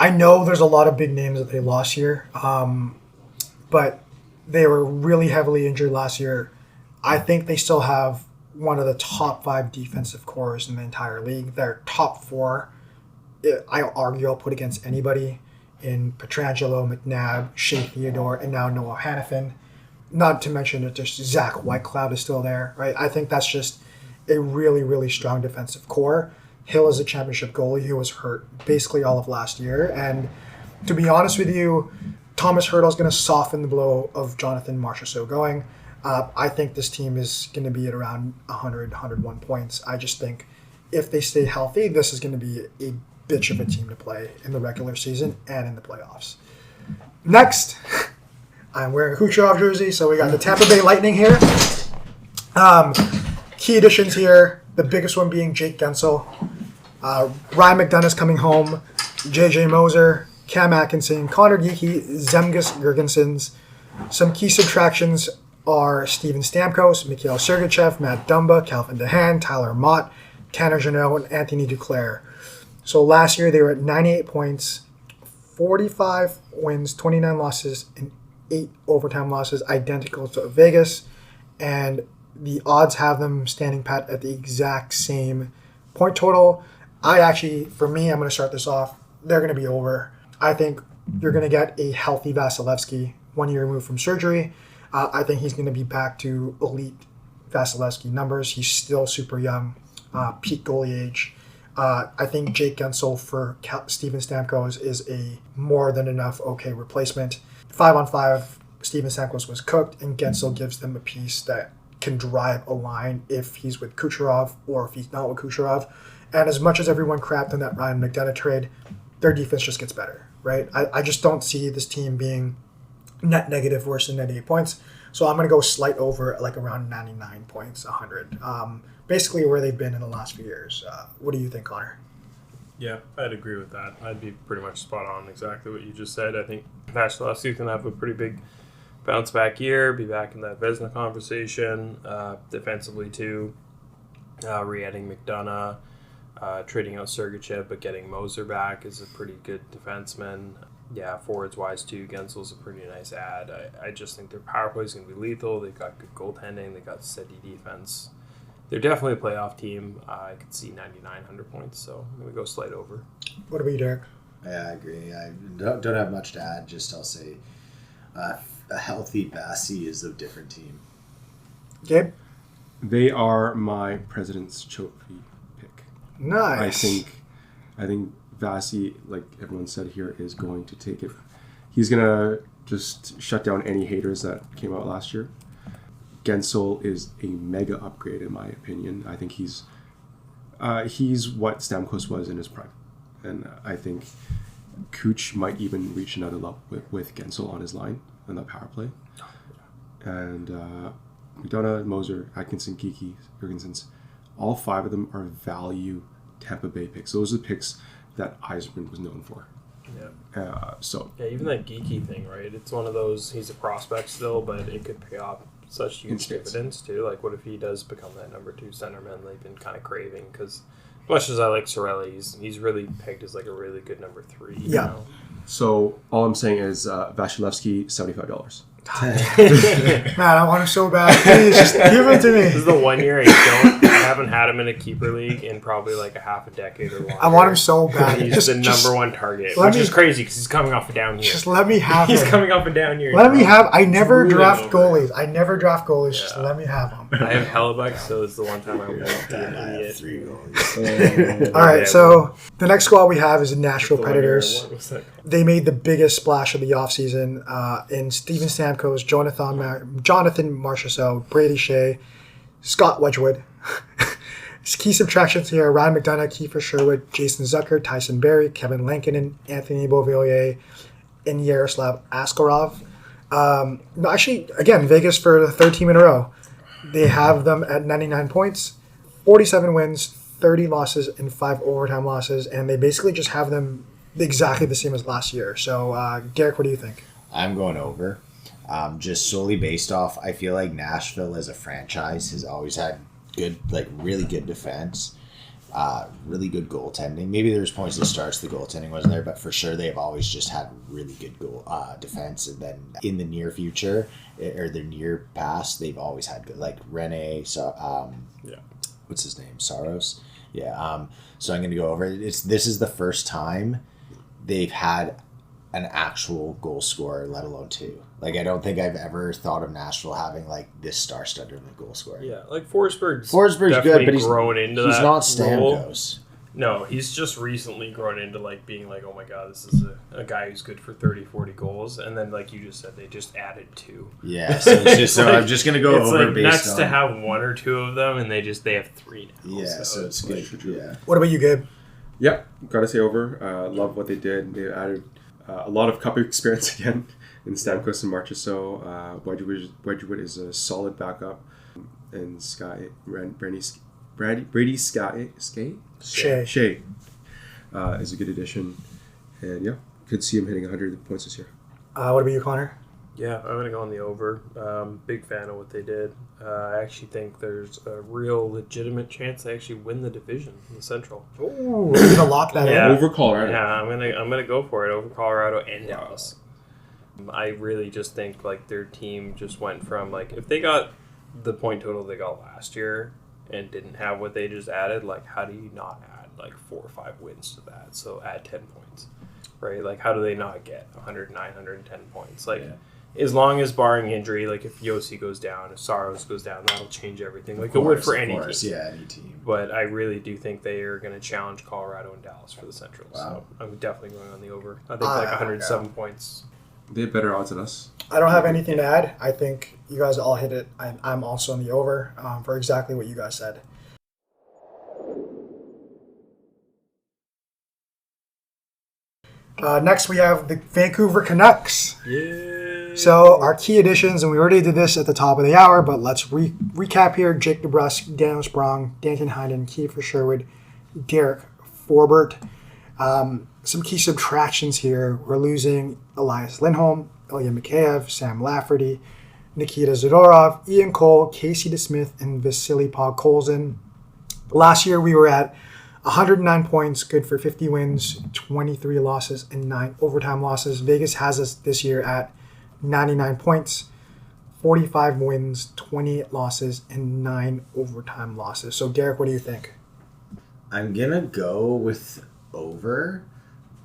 A: I know there's a lot of big names that they lost here, but they were really heavily injured last year. I think they still have one of the top 5 defensive cores in the entire league. Their top 4, I'll argue, I'll put against anybody in Pietrangelo, McNabb, Shea Theodore, and now Noah Hannafin. Not to mention that just Zach Whitecloud is still there, right? I think that's just a really, really strong defensive core. Hill is a championship goalie who was hurt basically all of last year. And to be honest with you, Thomas Hertl is going to soften the blow of Jonathan Marchessault going. I think this team is going to be at around 100, 101 points. I just think if they stay healthy, this is going to be a bitch of a team to play in the regular season and in the playoffs. Next, I'm wearing a Kucherov jersey, so we got the Tampa Bay Lightning here. Key additions here, the biggest one being Jake Gensel. Ryan McDonough's coming home. JJ Moser, Cam Atkinson, Connor Geeky, Zemgus Girgensons. Some key subtractions are Steven Stamkos, Mikhail Sergachev, Matt Dumba, Calvin DeHaan, Tyler Mott, Tanner Jeannot, and Anthony Duclair. So last year they were at 98 points, 45 wins, 29 losses, and 8 overtime losses, identical to Vegas. And the odds have them standing pat at the exact same point total. For me, I'm going to start this off. They're going to be over. I think you're going to get a healthy Vasilevsky 1 year removed from surgery. I think he's going to be back to elite Vasilevsky numbers. He's still super young, peak goalie age. I think Jake Gensel for Steven Stamkos is a more than enough okay replacement. 5-on-5, Steven Stamkos was cooked, and Gensel gives them a piece that can drive a line if he's with Kucherov or if he's not with Kucherov. And as much as everyone crapped on that Ryan McDonough trade, their defense just gets better, right? I just don't see this team being net negative worse than 98 points. So I'm going to go slight over like around 99 points, 100. Basically where they've been in the last few years. What do you think, Connor?
C: Yeah, I'd agree with that. I'd be pretty much spot on exactly what you just said. I think Vasilevsky's going to have a pretty big bounce back year, be back in that Vezina conversation, defensively too, re-adding McDonough, trading out Sergachev, but getting Moser back is a pretty good defenseman. Yeah, forwards-wise too, Gensel's a pretty nice add. I just think their power play is going to be lethal. They've got good goaltending. They've got steady defense. They're definitely a playoff team. I could see 99, 100 points, so I'm going to go slight over.
A: What about you, Derek?
D: Yeah, I agree. I don't have much to add. Just I'll say a healthy Vasi is a different team.
A: Gabe?
B: They are my President's Trophy pick.
A: Nice.
B: I think Vasi, like everyone said here, is going to take it. He's going to just shut down any haters that came out last year. Gensel is a mega upgrade in my opinion. I think he's what Stamkos was in his prime. And I think Kuch might even reach another level with Gensel on his line on that power play. And McDonough, Moser, Atkinson, Geeky, Jurgensons, all 5 of them are value Tampa Bay picks. Those are the picks that Yzerman was known for.
C: Yeah.
B: Yeah,
C: even that Geeky thing, right? It's one of those, he's a prospect still, but it could pay off such huge dividends too. Like, what if he does become that number 2 centerman they've been kind of craving? Because as much as I like Sorelli, he's really pegged as like a really good number 3.
A: Yeah.
C: You know?
B: So all I'm saying is Vasilevsky, $75.
A: Man, I want him so bad. Please, just give it to
C: This
A: me.
C: is the 1 year I haven't had him in a keeper league in probably like a half a decade or longer.
A: I want him so bad.
C: He's the number 1 target,
A: let
C: which
A: me-
C: is crazy because he's coming off a down year.
A: Just let me have
C: He's
A: him.
C: coming off a down year.
A: Let me have. I never
C: really
A: draft
C: over.
A: goalies. Just let me have them.
C: I have Hellebuck, so it's the one time I won't be an
D: I have
C: idiot.
D: 3 goalies.
A: All right, so the next squad we have is the Nashville
C: The 1 year,
A: Predators.
C: what was that called?
A: They made the biggest splash of the offseason in Steven Stamkos, Jonathan Marchessault, Brady Shea, Scott Wedgwood. Key subtractions here: Ryan McDonough, Kiefer Sherwood, Jason Zucker, Tyson Berry, Kevin Lankinen, Anthony Beauvillier, and Yaroslav Askarov. Actually, again, Vegas for the 3rd team in a row. They have them at 99 points, 47 wins, 30 losses, and 5 overtime losses, and they basically just have them exactly the same as last year. So, Garrick, what do you think?
D: I'm going over. Just solely based off, I feel like Nashville as a franchise has always had good, like really good defense, really good goaltending. Maybe there's points that starts the goaltending wasn't there, but for sure they've always just had really good goal defense. And then in the near future or the near past, they've always had good, like Rene. So what's his name? Saros. Yeah. So I'm going to go over it. This is the first time they've had an actual goal scorer, let alone two. Like, I don't think I've ever thought of Nashville having like this star-studded goal scorer.
C: Yeah, like Forsberg's
D: good, but he's
C: grown into
D: he's
C: that
D: not
C: role.
D: Stamkos.
C: No, he's just recently grown into like being like, oh my god, this is a guy who's good for 30, 40 goals. And then like you just said, they just added two.
D: Yeah, so it's just so I'm just gonna go
C: it's
D: over
C: like
D: based
C: next
D: on
C: to have one or two of them, and they have three now.
D: yeah, so it's good. Yeah,
A: What about you, Gabe?
B: Yeah, gotta say over. Love what they did. They added a lot of cup experience again in Stamkos and Marchessault. Wedgwood is a solid backup, and Brady Skye is a good addition, and yeah, could see him hitting 100 points this year.
A: What about you, Connor?
C: Yeah, I'm going to go on the over. Big fan of what they did. I actually think there's a real legitimate chance they actually win the division in the Central.
A: Ooh, we're gonna lock that
C: Yeah.
A: in.
B: Over Colorado.
C: Yeah, I'm gonna go for it over Colorado and Dallas. I really just think like their team just went from like if they got the point total they got last year and didn't have what they just added, like how do you not add like 4 or 5 wins to that? So add 10 points, right? Like how do they not get 109, 110 points? Like as long as barring injury, like if Yossi goes down, if Saros goes down, that'll change everything. Like it would for any team.
D: Yeah, any team.
C: But I really do think they are going to challenge Colorado and Dallas for the Central.
D: Wow.
C: So I'm definitely going on the over. I think like 107 points.
B: They have better odds than us.
A: I don't have anything to add. I think you guys all hit it. I'm also on the over for exactly what you guys said. Next, we have the Vancouver Canucks.
C: Yeah.
A: So our key additions, and we already did this at the top of the hour, but let's recap here. Jake DeBrusk, Daniel Sprong, Danton Heinen, Kiefer Sherwood, Derek Forbert. Some key subtractions here. We're losing Elias Lindholm, Ilya Mikheyev, Sam Lafferty, Nikita Zadorov, Ian Cole, Casey DeSmith, and Vasily Podkolzin. Last year we were at 109 points, good for 50 wins, 23 losses, and 9 overtime losses. Vegas has us this year at 99 points, 45 wins, 28 losses, and 9 overtime losses. So, Derek, what do you think?
D: I'm gonna go with over,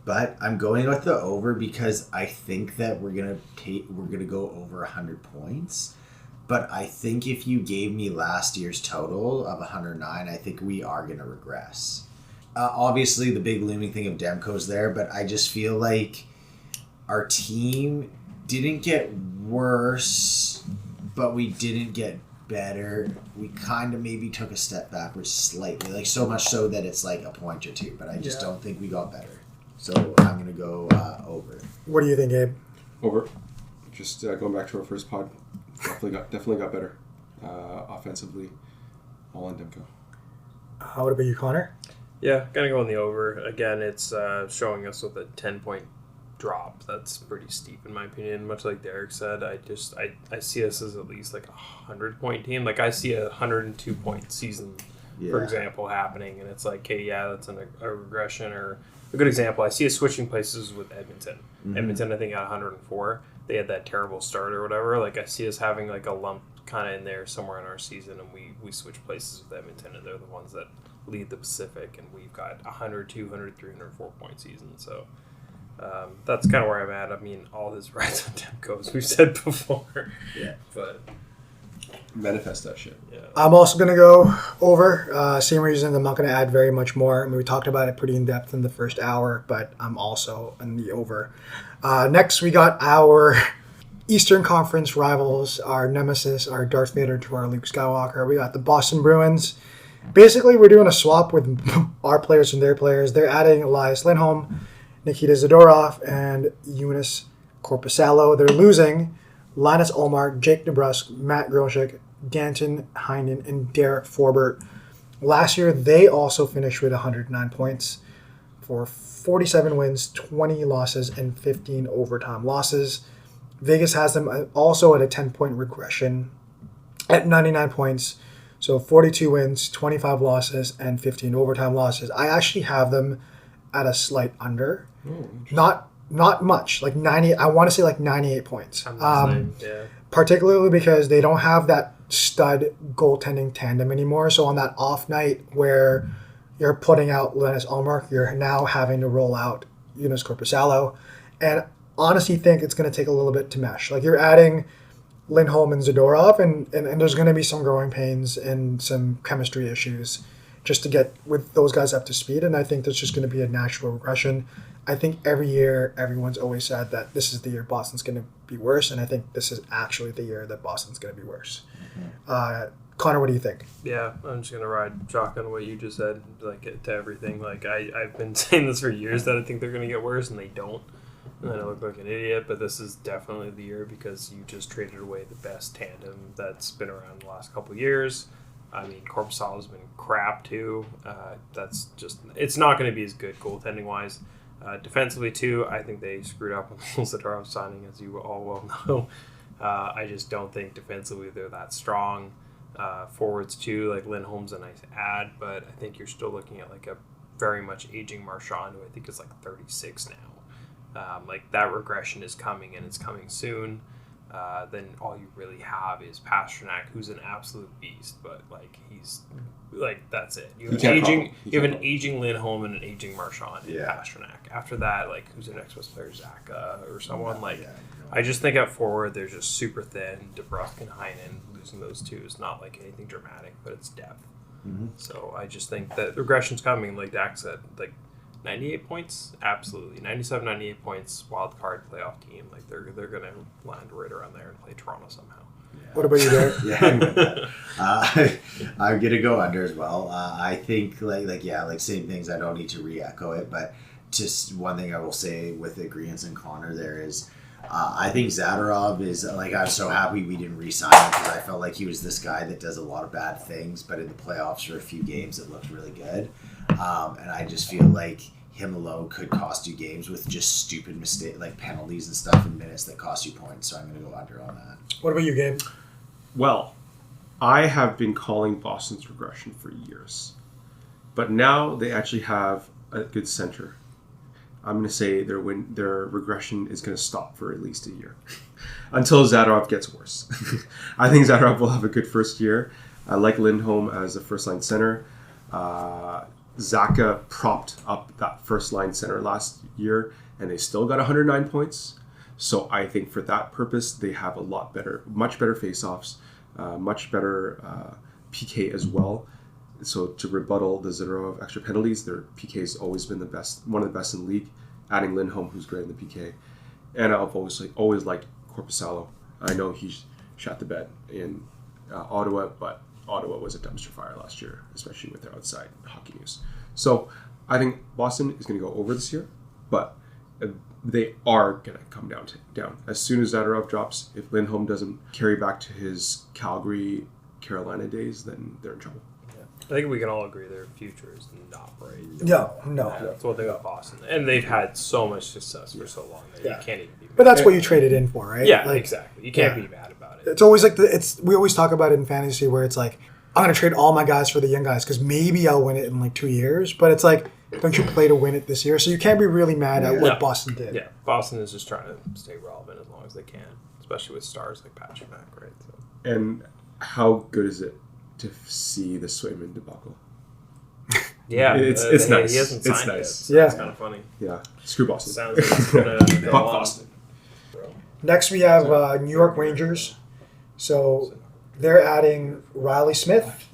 D: but I'm going with the over because I think that we're gonna go over 100 points. But I think if you gave me last year's total of 109, I think we are gonna regress. Obviously, the big looming thing of Demko's there, but I just feel like our team didn't get worse, but we didn't get better. We kind of maybe took a step backwards slightly, like so much so that it's like a point or two, but I just don't think we got better. So I'm going to go over.
A: What do you think, Abe?
B: Over. Just going back to our first pod, definitely got better offensively. All on Demko.
A: What about you, Connor?
C: Yeah, gonna go on the over. Again, it's showing us with a 10-point drop. That's pretty steep in my opinion. Much like Derek said, I see us as at least like a 100-point team. Like I see a 102-point season, for example, happening, and it's like, hey, yeah, that's a regression. Or a good example, I see us switching places with Edmonton. Mm-hmm. Edmonton, I think, at 104. They had that terrible start or whatever. Like I see us having like a lump kind of in there somewhere in our season, and we switch places with Edmonton, and they're the ones that lead the Pacific, and we've got 100, 200, 304 point season. So that's kind of where I'm at. I mean, all this rides on Demko, as we've said before.
D: Yeah.
C: But
B: manifest that shit.
C: Yeah.
A: I'm also going to go over. Same reason I'm not going to add very much more. I mean, we talked about it pretty in depth in the first hour, but I'm also in the over. Next, we got our Eastern Conference rivals, our nemesis, our Darth Vader to our Luke Skywalker. We got the Boston Bruins. Basically, we're doing a swap with our players and their players. They're adding Elias Lindholm, Nikita Zadorov, and Eunice Korpisalo. They're losing Linus Ullmark, Jake DeBrusk, Matt Grosek, Danton Heinen, and Derek Forbert. Last year, they also finished with 109 points for 47 wins, 20 losses, and 15 overtime losses. Vegas has them also at a 10-point regression at 99 points. So 42 wins, 25 losses, and 15 overtime losses. I actually have them at a slight under. Not much, like 90. I want to say like 98 points.
C: I'm the same, yeah.
A: Particularly because they don't have that stud goaltending tandem anymore. So on that off night where you're putting out Linus Ullmark, you're now having to roll out Jonas Korpisalo. And honestly think it's going to take a little bit to mesh. Like you're adding Lindholm and Zadorov, and there's going to be some growing pains and some chemistry issues just to get with those guys up to speed. And I think there's just going to be a natural regression. I think every year everyone's always said that this is the year Boston's going to be worse, and I think this is actually the year that Boston's going to be worse. Connor, what do you think?
C: Yeah, I'm just gonna ride shotgun on what you just said, like to everything. Like I've been saying this for years that I think they're gonna get worse, and they don't. And then I look like an idiot, but this is definitely the year because you just traded away the best tandem that's been around the last couple of years. I mean, Korpisalo's been crap too. That's just it's not going to be as good goaltending wise. Defensively too, I think they screwed up on the Zadorov signing, as you all well know. I just don't think defensively they're that strong. Forwards too, like Lindholm's a nice add, but I think you're still looking at like a very much aging Marchand, who I think is like 36 now. Like that regression is coming and it's coming soon. Then all you really have is Pasternak, who's an absolute beast, but like he's like that's it. You have an aging Lindholm and an aging Marchand in Pasternak. After that, like who's the next best player, Zaka or someone like. I just think at forward they're just super thin. DeBrusk and Heinen, losing those two is not like anything dramatic, but it's depth. Mm-hmm. So I just think that regression's coming. Like Dak said, like 98 points, absolutely 97, 98 points. Wild card playoff team, like they're gonna land right around there and play Toronto somehow.
A: Yeah. What about you, Derek?
D: I'm gonna go under as well. I think like same things. I don't need to re-echo it, but just one thing I will say with agreements and Connor there is. I think Zadorov is like I'm so happy we didn't re-sign him because I felt like he was this guy that does a lot of bad things, but in the playoffs for a few games it looked really good, and I just feel like him alone could cost you games with just stupid mistake like penalties and stuff in minutes that cost you points. So I'm going to go under on that.
A: What about you, Gabe?
B: Well, I have been calling Boston's regression for years, but now they actually have a good center. I'm going to say their regression is going to stop for at least a year until Zadorov gets worse. I think Zadorov will have a good first year. I like Lindholm as a first-line center. Zaka propped up that first-line center last year, and they still got 109 points. So I think for that purpose, they have much better face-offs, much better PK as well. So to rebuttal the Zadorov extra penalties, their PK has always been the best, one of the best in the league. Adding Lindholm, who's great in the PK, and I've always liked Korpisalo. I know he's shot the bed in Ottawa, but Ottawa was a dumpster fire last year, especially with their outside hockey news. So I think Boston is going to go over this year, but they are going to come down as soon as Zadorov drops. If Lindholm doesn't carry back to his Calgary, Carolina days, then they're in trouble.
C: I think we can all agree their future is not bright.
A: No.
C: That's what they got Boston. And they've had so much success for so long that you can't even be mad.
A: But that's what you traded in for, right?
C: Yeah, exactly. You can't be mad about it.
A: It's always like we always talk about it in fantasy where it's like, I'm going to trade all my guys for the young guys because maybe I'll win it in like 2 years. But it's like, don't you play to win it this year? So you can't be really mad at what Boston did.
C: Yeah, Boston is just trying to stay relevant as long as they can, especially with stars like Pasternak, right? So.
B: And how good is it to see the Swayman debacle?
C: Yeah,
B: it's nice.
C: He hasn't signed
B: nice.
C: Yet, so
A: Yeah,
C: it's kind of funny.
B: Yeah, screw Boston.
C: Sounds like it's gonna go on.
B: Boston.
A: Next we have New York Rangers. So they're adding Riley Smith.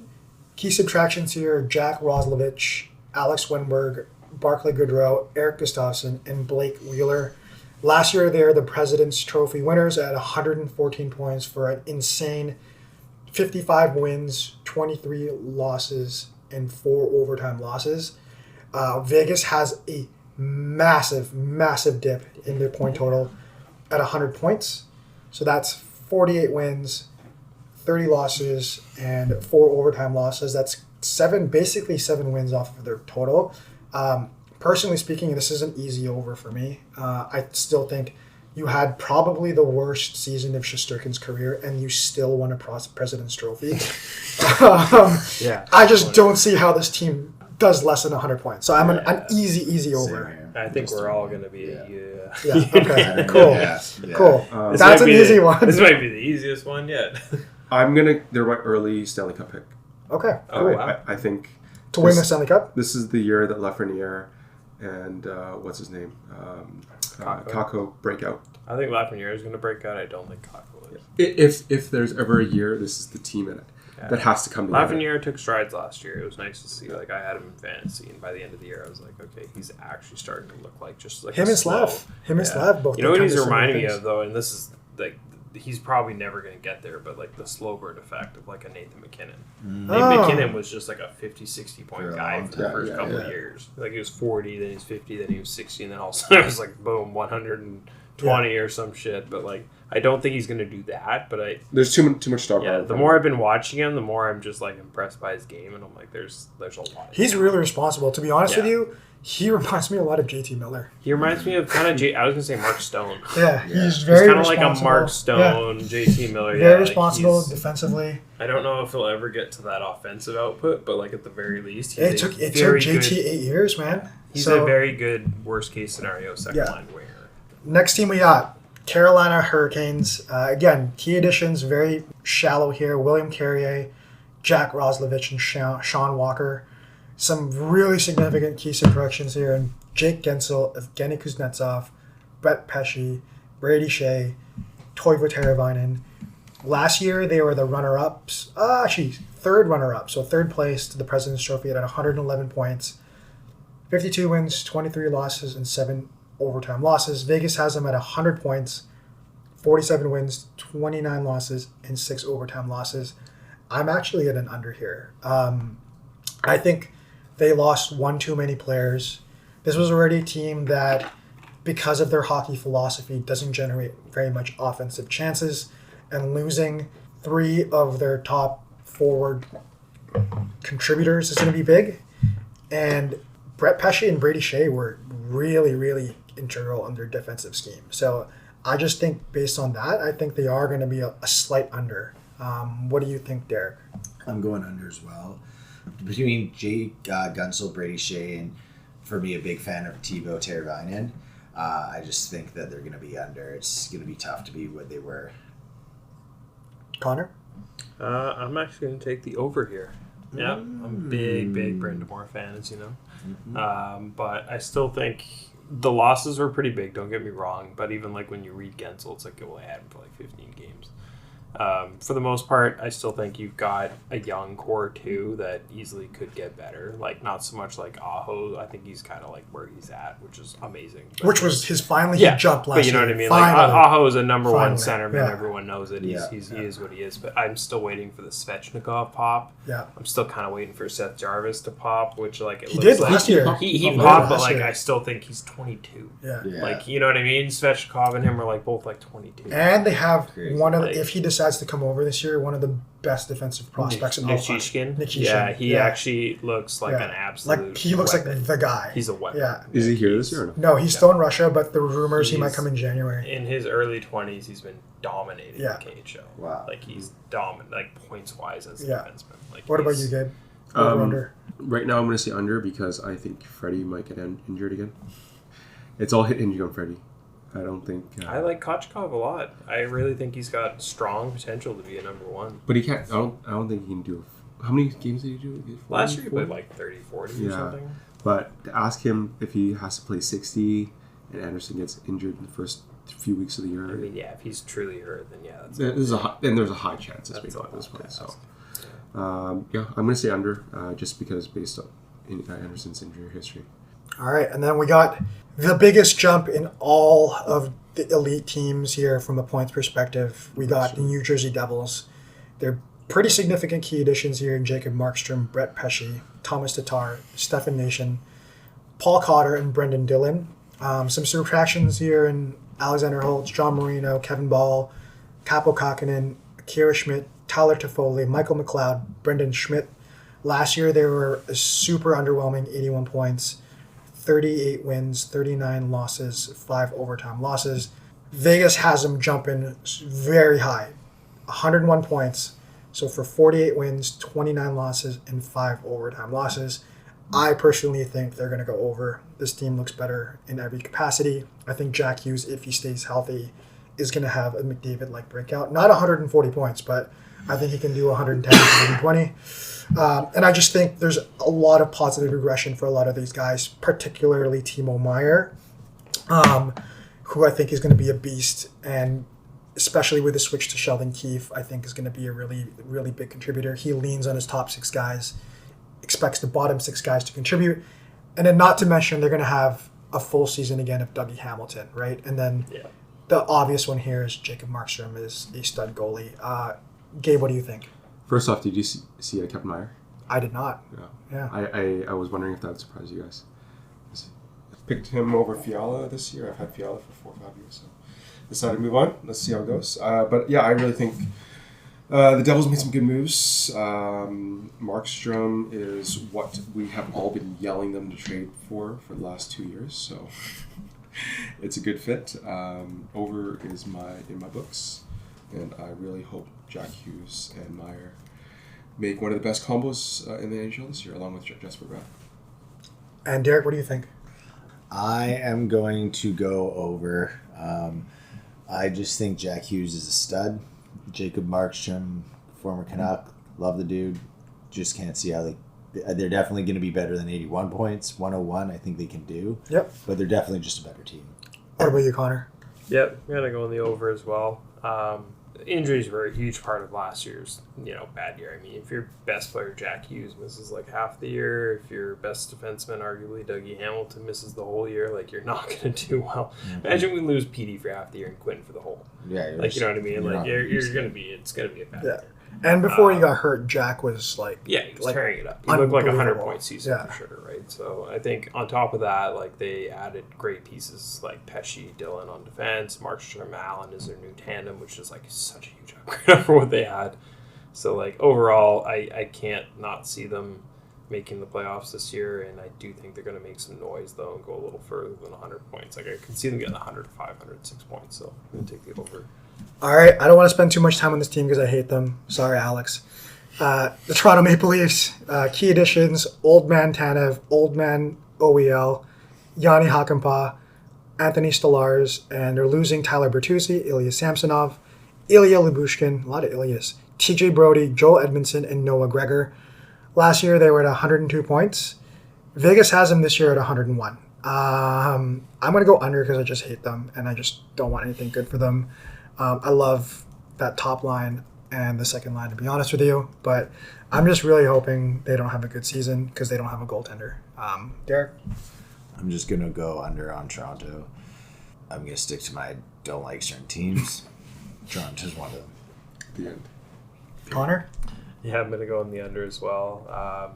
A: Key subtractions here: Jack Roslovich, Alex Wenberg, Barclay Goodrow, Eric Gustafsson, and Blake Wheeler. Last year, they're the President's Trophy winners at 114 points for an insane 55 wins, 23 losses, and 4 overtime losses. Vegas has a massive dip in their point total at 100 points. So that's 48 wins, 30 losses, and 4 overtime losses. That's basically 7 wins off of their total. Personally speaking, this is an easy over for me. I still think you had probably the worst season of Shesterkin's career, and you still won a President's Trophy.
C: Yeah.
A: I just don't see how this team does less than 100 points. So I'm an easy over.
C: I think we're all going to be
A: Yeah, okay, cool.
D: Yeah.
A: Cool.
C: This
A: That's
C: might
A: an
C: be
A: easy one.
C: This might be the easiest one yet.
B: They're my early Stanley Cup pick.
A: Okay,
C: Oh,
A: cool.
C: wow.
B: I think
A: To win the Stanley Cup?
B: this is the year that Lafreniere and what's his name? Kako break out.
C: I think Lafreniere is going to break out. I don't think Kako is.
B: If there's ever a year, this is the team in it that has to come together.
C: Lafreniere took strides last year. It was nice to see. Like, I had him in fantasy, and by the end of the year, I was like, okay, he's actually starting to look like just like
A: Him
C: a
A: and
C: slow.
A: Slav. Him and Slav both.
C: You know what
A: did
C: he's
A: kinda similar
C: reminding me
A: things.
C: of, though, and this is like he's probably never going to get there, but like the slow burn effect of like a Nathan McKinnon. Nathan McKinnon was just like a 50, 60 point
D: For a
C: guy
D: long
C: for the
D: time,
C: first
D: yeah,
C: couple
D: yeah.
C: of years. Like he was 40, then he's 50, then he was 60, and then all of a sudden it was like boom, 120 or some shit. But like I don't think he's going to do that. But
B: There's too much star power.
C: the more I've been watching him, the more I'm just like impressed by his game, and I'm like, there's a lot.
A: He's really responsible. To be honest with
C: Yeah.
A: you, he reminds me a lot of JT Miller.
C: He reminds me of kind of I was going to say Mark Stone.
A: Yeah, he's
C: He's
A: very
C: kind of like
A: responsible.
C: a Mark
A: Yeah.
C: Stone, JT Miller.
A: Very
C: like,
A: responsible
C: he's-
A: defensively.
C: I don't know if he'll ever get to that offensive output, but like at the very least, he's
A: It took
C: very
A: JT
C: good,
A: 8 years, man.
C: He's
A: So,
C: a very good worst case scenario second
A: Yeah.
C: line winger.
A: next team we got Carolina Hurricanes. Again, key additions, very shallow here. William Carrier, Jack Roslovich, and Sean Walker. Some really significant key subtractions here. And Jake Gensel, Evgeny Kuznetsov, Brett Pesce, Brady Shea, Toivo Teravainen. Last year, they were the runner-ups. Third runner-up. So third place to the President's Trophy at 111 points. 52 wins, 23 losses, and 7 overtime losses. Vegas has them at 100 points, 47 wins, 29 losses, and 6 overtime losses. I'm actually at an under here. I think they lost one too many players. This was already a team that, because of their hockey philosophy, doesn't generate very much offensive chances, and losing 3 of their top forward contributors is going to be big. And Brett Pesce and Brady Shea were really, really integral in their defensive scheme. So I just think based on that, I think they are going to be a slight under. What do you think, Derek?
D: I'm going under as well. Between Jake Gunsel, Brady Shea, and for me, a big fan of Teuvo Teravainen, I just think that they're going to be under. It's going to be tough to be what they were.
A: Connor?
C: I'm actually going to take the over here. Yeah, I'm a big Brandon Moore fan, as you know. But I still think the losses were pretty big, don't get me wrong. But even like when you read Gensel, it's like, well, I had him for like 15 games. For the most part, I still think you've got a young core too that easily could get better. Like not so much like Aho. I think he's kind of like where he's at, which is amazing. But
A: Which was his finally he jumped last
C: but you know
A: year.
C: what I mean.
A: Finally.
C: Like Aho is a number one
A: Finally,
C: centerman.
A: yeah.
C: Everyone knows it. He is what he is. But I'm still waiting for the Svechnikov pop.
A: Yeah.
C: I'm still kind of waiting for Seth Jarvis to pop, which like it
A: He
C: looks
A: did
C: like
A: last year.
C: He
A: did
C: popped, but
A: last
C: like
A: year.
C: I still think he's 22.
A: Yeah.
C: Like you know what I mean. Svechnikov and him are like both like 22.
A: And they have
D: Crazy.
A: one of the,
C: Like-
A: if he decides to come over this year, one of the best defensive prospects in all time.
C: Nishishkin.
A: Nishishkin,
C: Yeah, he
A: yeah.
C: actually looks like
A: Yeah.
C: an absolute.
A: Like he looks
C: weapon.
A: like the guy.
C: He's a weapon.
A: Yeah.
B: Is he here this year or no?
A: No, he's still in Russia, but the rumors he might
C: He's-
A: come in January.
C: In his early 20s, he's been dominating
A: Yeah.
C: the KHL.
D: Wow.
C: Like he's dominant, like points wise as a
A: Yeah.
C: defenseman. Like
A: What about
C: he's-
A: you, Gabe? Over under.
B: Right now, I'm going to say under because I think Freddie might get injured again. It's all hinging on Freddie. I don't think.
C: I like Kochkov a lot. I really think he's got strong potential to be a number one.
B: But he can't. I don't think he can do. How many games did he do? 40,
C: Last year he
B: 40?
C: played like 30, 40 or
B: Yeah.
C: something.
B: But to ask him if he has to play 60, and Anderson gets injured in the first few weeks of the year.
C: I mean, yeah, if he's truly hurt, then yeah, that's
B: There's a high chance this week
C: a
B: at this
C: whole
B: point. So,
C: task.
B: yeah, I'm going to say under, just because based on Anderson's injury history.
A: All right, and then we got the biggest jump in all of the elite teams here from a points perspective. We got the New Jersey Devils. They're pretty significant key additions here in Jacob Markstrom, Brett Pesce, Thomas Tatar, Stefan Nation, Paul Cotter, and Brendan Dillon. Some subtractions here in Alexander Holtz, John Marino, Kevin Ball, Capo Kakinen, Akira Schmidt, Tyler Toffoli, Michael McLeod, Brendan Schmidt. Last year they were a super underwhelming 81 points, 38 wins, 39 losses, 5 overtime losses. Vegas has him jumping very high, 101 points. So for 48 wins, 29 losses, and 5 overtime losses. I personally think they're going to go over. This team looks better in every capacity. I think Jack Hughes, if he stays healthy, is going to have a McDavid-like breakout. Not 140 points, but I think he can do 110, 120. And I just think there's a lot of positive regression for a lot of these guys, particularly Timo Meier, who I think is going to be a beast, and especially with the switch to Sheldon Keefe, I think is going to be a really, really big contributor. He leans on his top 6 guys, expects the bottom 6 guys to contribute, and then not to mention they're going to have a full season again of Dougie Hamilton, right? And then the obvious one here is Jacob Markstrom is a stud goalie. Gabe, what do you think?
B: First off, did you see I kept Meyer?
A: I did not.
B: Yeah. I was wondering if that would surprise you guys. I picked him over Fiala this year. I've had Fiala for 4 or 5 years, so decided to move on. Let's see how it goes. But yeah, I really think the Devils made some good moves. Markstrom is what we have all been yelling them to trade for the last 2 years, so it's a good fit. Over is in my books, and I really hope Jack Hughes and Meyer make one of the best combos in the NHL this year, along with Jesper Bratt.
A: And Derek, what do you think?
D: I am going to go over. I just think Jack Hughes is a stud. Jacob Markstrom, former Canuck, love the dude. Just can't see how they're definitely going to be better than 81 points. 101, I think they can do.
A: Yep.
D: But they're definitely just a better team.
A: What about you, Connor?
C: Yep, I'm gonna go in the over as well. Injuries were a huge part of last year's, bad year. I mean, if your best player Jack Hughes misses like half the year, if your best defenseman, arguably Dougie Hamilton, misses the whole year, like you're not gonna do well. Mm-hmm. Imagine we lose PD for half the year and Quinn for the whole.
D: Yeah,
C: you know what I mean. Like it's gonna be a bad year.
A: And before he got hurt, Jack was
C: he was tearing it up. He looked like a 100-point season for sure, right? So I think on top of that, like they added great pieces like Pesci, Dillon on defense, Markstrom, Allen is their new tandem, which is like such a huge upgrade over what they had. So like overall, I can't not see them making the playoffs this year, and I do think they're going to make some noise though and go a little further than 100 points. Like I can see them getting 105, 106 points. So I'm going to take the over.
A: All right, I don't want to spend too much time on this team because I hate them. Sorry, Alex. The Toronto Maple Leafs, key additions, Old Man Tanev, Old Man OEL, Yanni Hakanpää, Anthony Stolarz, and they're losing Tyler Bertuzzi, Ilya Samsonov, Ilya Lyubushkin, a lot of Ilyas, TJ Brody, Joel Edmondson, and Noah Gregor. Last year they were at 102 points. Vegas has them this year at 101. I'm going to go under because I just hate them, and I just don't want anything good for them. I love that top line and the second line, to be honest with you, but I'm just really hoping they don't have a good season because they don't have a goaltender. Derek?
D: I'm just going to go under on Toronto. I'm going to stick to my don't like certain teams. Toronto's one of them.
B: The end.
A: Connor?
C: Yeah, I'm going to go in the under as well.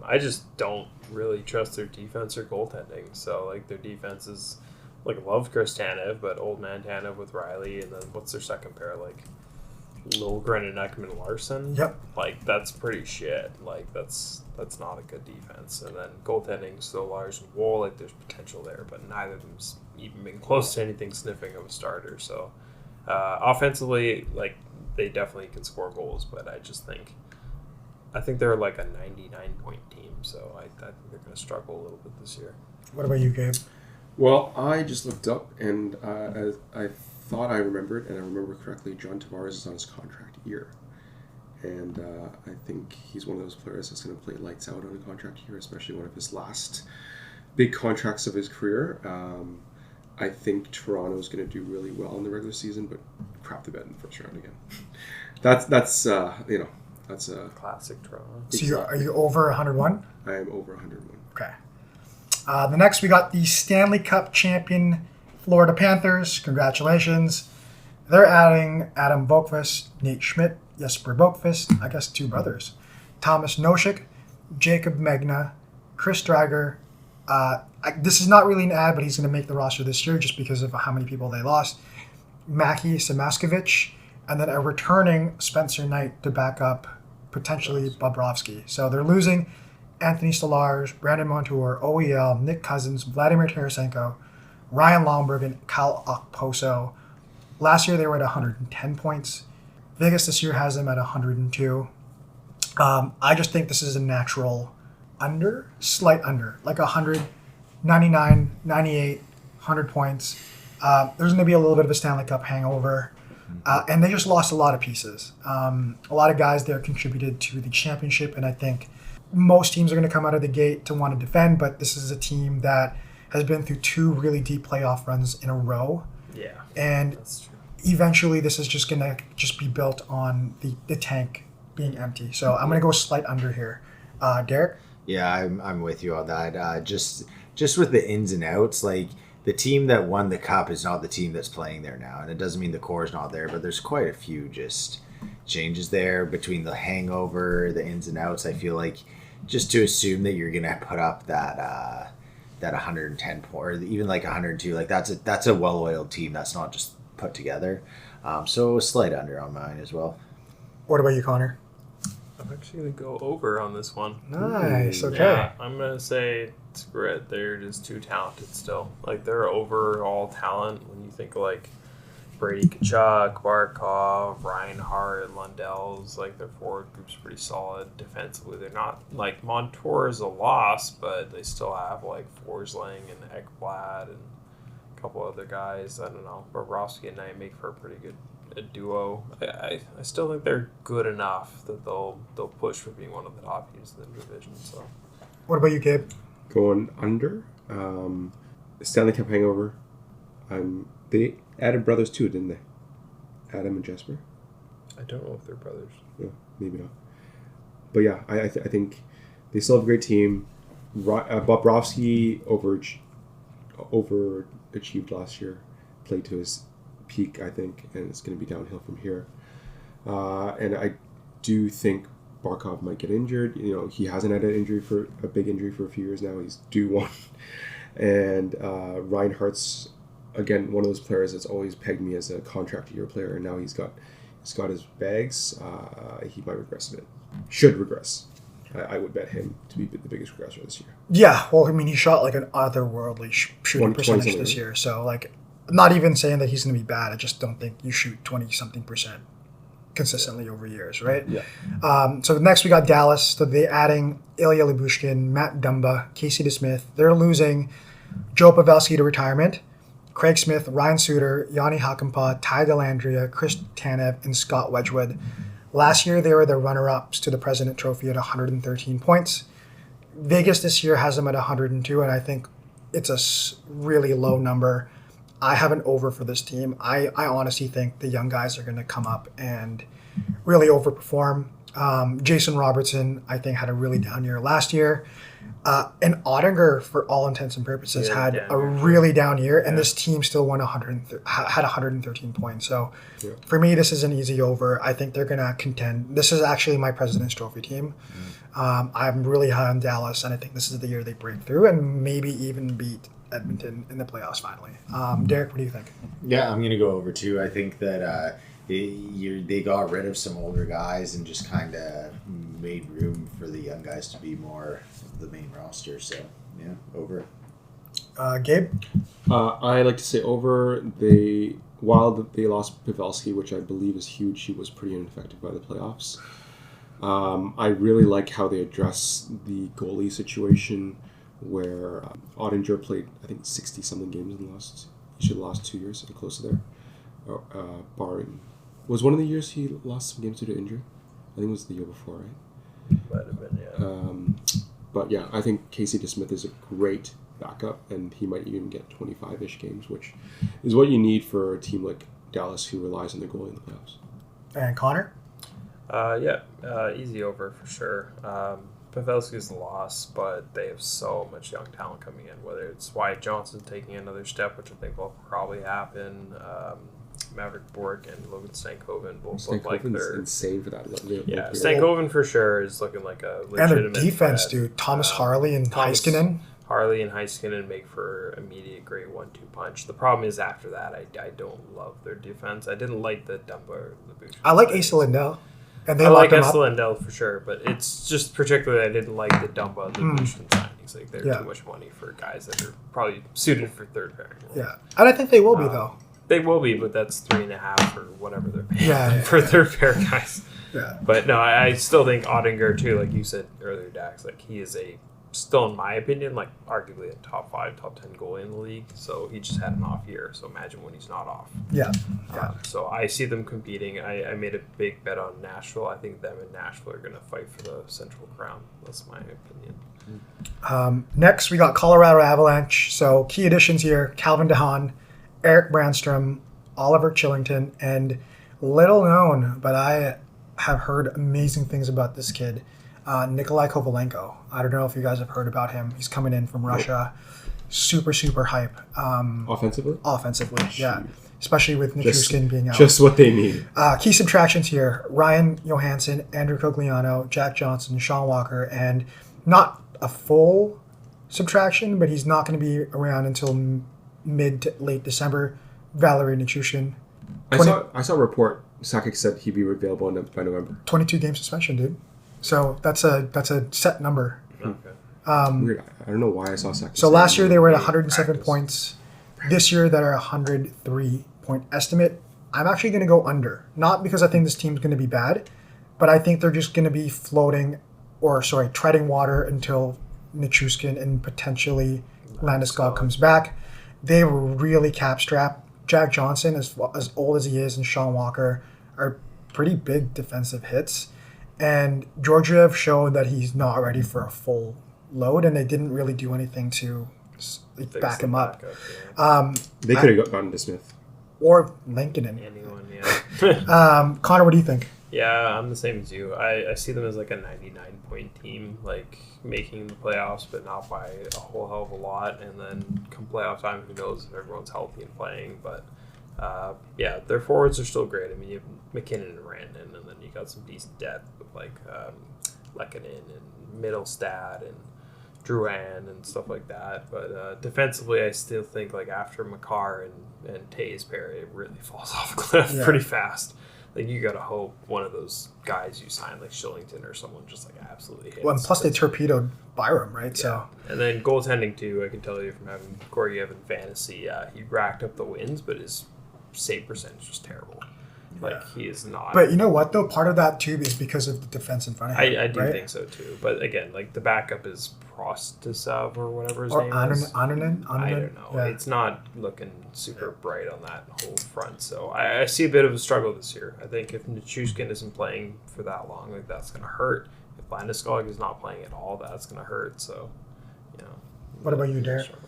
C: I just don't really trust their defense or goaltending. So, like, their defense is... Like, love Chris Tanev, but Old Man Tanev with Riley, and then what's their second pair? Like, Liljegren and Ekman Larson?
A: Yep.
C: Like, that's pretty shit. Like, that's not a good defense. And then goaltending, Stolarz and Woll, like, there's potential there, but neither of them's even been close to anything sniffing of a starter. So, offensively, like, they definitely can score goals, but I think they're like a 99-point team, so I think they're going to struggle a little bit this year.
A: What about you, Gabe?
B: Well, I just looked up, and I thought I remembered, and I remember correctly, John Tavares is on his contract year. And I think he's one of those players that's going to play lights out on a contract year, especially one of his last big contracts of his career. I think Toronto's going to do really well in the regular season, but crap the bed in the first round again. That's a
C: classic Toronto.
A: So are you over 101?
B: I am over 101.
A: Okay. The next, we got the Stanley Cup champion Florida Panthers. Congratulations. They're adding Adam Boqvist, Nate Schmidt, Jesper Boqvist, I guess 2 brothers, Thomas Nosek, Jacob Megna, Chris Drager. This is not really an ad, but he's going to make the roster this year just because of how many people they lost. Maki Samaskovich, and then a returning Spencer Knight to back up potentially Bobrovsky. So they're losing Anthony Stolarz, Brandon Montour, OEL, Nick Cousins, Vladimir Tarasenko, Ryan Lomberg, and Kyle Okposo. Last year they were at 110 points. Vegas this year has them at 102. I just think this is a natural slight under, like 100, 99, 98, 100 points. There's going to be a little bit of a Stanley Cup hangover. And they just lost a lot of pieces. A lot of guys there contributed to the championship, and I think most teams are going to come out of the gate to want to defend, but this is a team that has been through 2 really deep playoff runs in a row.
C: Yeah,
A: and
C: that's true.
A: Eventually this is just going to be built on the tank being empty. So I'm going to go slight under here. Derek?
D: Yeah, I'm with you on that. Just with the ins and outs, like the team that won the cup is not the team that's playing there now, and it doesn't mean the core is not there, but there's quite a few just changes there between the hangover, the ins and outs. I feel like just to assume that you're gonna put up that 110 point or even like 102, like that's a well-oiled team that's not just put together. So a slight under on mine as well.
A: What about you, Connor?
C: I'm actually going to go over on this one.
A: Nice. Okay.
C: Yeah, I'm going to say, screw it. They're just too talented still. Like, their overall talent, when you think of, like, Brady Tkachuk, Barkov, Reinhart, Lundell's, like, their forward group's pretty solid defensively. They're not, like, Montour is a loss, but they still have, like, Forsling and Ekblad and a couple other guys. I don't know. Bobrovsky and I make for a pretty good duo. I still think they're good enough that they'll push for being one of the top teams in the division. So,
A: what about you, Gabe?
B: Going under. Stanley Cup hangover. They added brothers too, didn't they? Adam and Jesper.
C: I don't know if they're brothers.
B: No, maybe not. But yeah, I think they still have a great team. Bobrovsky overachieved last year. Played to his peak, I think, and it's going to be downhill from here. And I do think Barkov might get injured. You know, he hasn't had a big injury for a few years now. He's due one. And Reinhardt's, again, one of those players that's always pegged me as a contract year player, and now he's got his bags. He might regress a bit. Should regress. I would bet him to be the biggest regressor this year.
A: Yeah, well, I mean, he shot like an otherworldly shooting percentage this year. So, like, I'm not even saying that he's going to be bad. I just don't think you shoot 20-something% consistently over years, right?
B: Yeah.
A: So next we got Dallas. So they're adding Ilya Lyubushkin, Matt Dumba, Casey DeSmith. They're losing Joe Pavelski to retirement, Craig Smith, Ryan Suter, Yanni Hakanpää, Ty Dellandrea, Chris Tanev, and Scott Wedgwood. Last year, they were the runner-ups to the President Trophy at 113 points. Vegas this year has them at 102, and I think it's a really low number. I have an over for this team. I honestly think the young guys are going to come up and really overperform. Jason Robertson, I think, had a really down year last year. And Ottinger, for all intents and purposes, had a really down year, and this team still won had 113 points. So for me, this is an easy over. I think they're going to contend. This is actually my President's Trophy team. I'm really high on Dallas, and I think this is the year they break through and maybe even beat Edmonton in the playoffs finally. Derek, what do you think?
D: Yeah, I'm going to go over too. I think that they got rid of some older guys and just kind of made room for the young guys to be more of the main roster. So, yeah, over.
A: Gabe?
B: I like to say over. While they lost Pavelski, which I believe is huge, he was pretty ineffective by the playoffs. I really like how they address the goalie situation where Ottinger played, I think, 60-something games in the last 2 years, or close to there. Barring. Was one of the years he lost some games due to injury? I think it was the year before, right?
C: Might have been, yeah.
B: But yeah, I think Casey DeSmith is a great backup, and he might even get 25-ish games, which is what you need for a team like Dallas who relies on their goalie in the playoffs.
A: And Connor?
C: Easy over for sure. Pavelski's a loss, but they have so much young talent coming in, whether it's Wyatt Johnson taking another step, which I think will probably happen. Maverick Bork and Logan Stankoven both look like they're
B: insane for that.
C: Yeah, Stankoven for sure is looking like a legitimate
A: and their defense,
C: threat.
A: dude. Thomas Harley and Heiskanen.
C: Harley and Heiskanen make for immediate great 1-2 punch. The problem is after that, I don't love their defense. I didn't like the Dumba or the Boucher.
A: I like Asa Lindell. And they
C: I like
A: him
C: Asa
A: up.
C: Lindell for sure, but it's just particularly I didn't like the Dumba and the Boucher signings. Like they're too much money for guys that are probably suited for third pairing.
A: Yeah, and I think they will be though.
C: They will be, but that's 3.5 or whatever they're paying
A: Yeah.
C: for their pair guys.
A: Yeah.
C: But no, I still think Ottinger too, like you said earlier, Dax, like he is still in my opinion, like arguably a top 5, top 10 goalie in the league. So he just had an off year. So imagine when he's not off.
A: Yeah.
C: So I see them competing. I made a big bet on Nashville. I think them and Nashville are going to fight for the Central Crown. That's my opinion.
A: Next, we got Colorado Avalanche. So key additions here: Calvin DeHaan, Eric Brandstrom, Oliver Chillington, and little known, but I have heard amazing things about this kid, Nikolai Kovalenko. I don't know if you guys have heard about him. He's coming in from Russia. Super, super hype.
B: Offensively?
A: Offensively, yeah. Especially with Nichushkin being out.
B: Just what they need.
A: Key subtractions here: Ryan Johansson, Andrew Cogliano, Jack Johnson, Sean Walker, and not a full subtraction, but he's not going to be around until mid to late December. Valery Nichushkin.
B: I saw a report. Sakic said he'd be available by November.
A: 22 game suspension, dude. So that's a set number.
C: Okay.
B: Weird. I don't know why I saw Sakic.
A: So last year they were at 107
C: Practice.
A: points. This year they're at 103 point estimate. I'm actually going to go under. Not because I think this team's going to be bad, but I think they're just going to be treading water until Nichushkin and potentially Landeskog comes back. They were really cap strapped. Jack Johnson, as old as he is, and Sean Walker are pretty big defensive hits. And Georgiev showed that he's not ready for a full load, and they didn't really do anything to back him up.
B: They could have gotten to Smith.
A: Or Lankinen.
C: Anyone, yeah.
A: Connor, what do you think?
C: Yeah, I'm the same as you. I see them as like a 99-point team, like making the playoffs, but not by a whole hell of a lot. And then come playoff time, who knows if everyone's healthy and playing. But yeah, their forwards are still great. I mean, you have McKinnon and Rantanen, and then you got some decent depth with like Lehkonen and Middlestad and Drouin and stuff like that. But defensively, I still think like after Makar and Tays pair, it really falls off a cliff pretty fast. Like you gotta hope one of those guys you sign, like Shillington or someone, just like absolutely hits.
A: Well, and plus they torpedoed Byram, right?
C: Yeah.
A: So
C: And then goaltending too, I can tell you from having Gorgiev in fantasy, he racked up the wins, but his save percentage was terrible. Like he is not.
A: But you know what though? Part of that too is because of the defense in front of him.
C: I do
A: right?
C: think so too. But again, like the backup is Prostasov or whatever his
A: Or
C: name is.
A: Anonen?
C: I don't know.
A: Yeah.
C: It's not looking super bright on that whole front. So I see a bit of a struggle this year. I think if Nichushkin isn't playing for that long, like that's going to hurt. If Landeskog is not playing at all, that's going to hurt. So, you know.
A: What about you, Derek?
C: Struggle.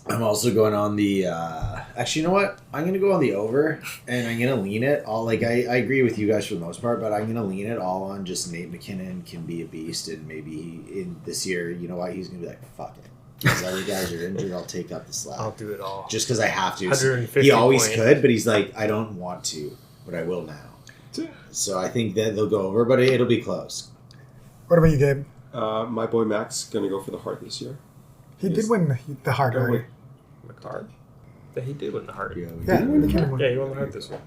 D: I'm also going on the. Actually, you know what? I'm going to go on the over, and I'm going to lean it all. Like I agree with you guys for the most part, but I'm going to lean it all on just Nate McKinnon can be a beast, and maybe in this year, you know what? He's going to be like, fuck it. Because other guys are injured, I'll take up the slack.
C: I'll do it all.
D: Just because I have to.
C: 150
D: He always
C: point.
D: could, but he's like, I don't want to, but I will now. So I think that they'll go over, but it'll be close.
A: What about you, Gabe?
B: My boy Max gonna go for the Hart this year.
A: He did win the Hart already.
C: McCart? Yeah, he did win the Hart.
D: Yeah,
A: Yeah, he won.
C: Yeah, he won the Hart this year.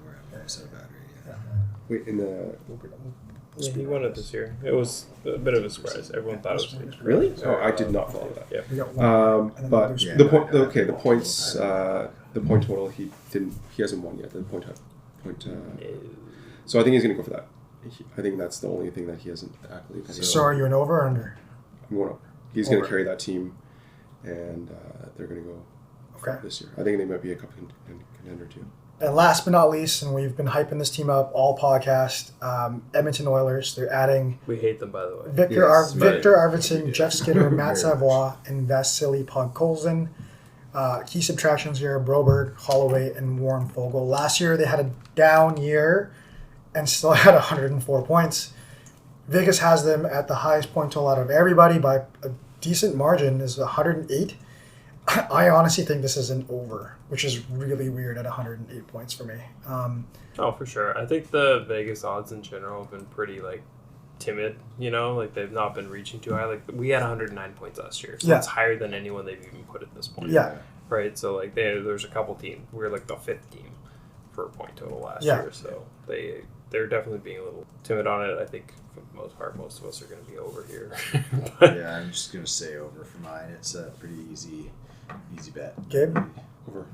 B: Wait, in the
C: Yeah, he won it this year. It was a bit of a surprise. Everyone thought it was
D: Really?
B: oh, I did not follow that.
C: Yeah.
A: We got one. And then
B: But
A: there's-
B: the point. Okay, the points. The point total. He didn't. He hasn't won yet. The point. So I think he's gonna go for that. I think that's the only thing that he hasn't accolade.
A: So are you an over or under?
B: I'm going over. He's going
A: Over.
B: to carry that team, and they're going to go
A: Okay.
B: this year. I think they might be a cup contender too.
A: And last but not least, and we've been hyping this team up all podcast, Edmonton Oilers. They're adding
C: We hate them, by the way.
A: Victor
B: Yes,
A: Victor
B: but-
A: Arvidsson, Jeff Skinner, Matt Savoie, and Vasily Podkolzin. Key subtractions here: Broberg, Holloway, and Warren Fogle. Last year they had a down year and still had 104 points. Vegas has them at the highest point total out of everybody by a decent margin, is 108. I honestly think this is an over, which is really weird at 108 points for me.
C: Oh, for sure. I think the Vegas odds in general have been pretty, like, timid, you know? Like, they've not been reaching too high. Like, we had 109 points last year, so
A: Yeah.
C: that's higher than anyone they've even put at this point.
A: Yeah.
C: Right? So, like, there's a couple teams. We were, like, the 5th team for a point total last
A: Yeah.
C: year, so they're definitely being a little timid on it. I think, for the most part, most of us are going to be over here. But,
D: Yeah, I'm just going to say over for mine. It's a pretty easy bet.
A: Gabe?
B: Over.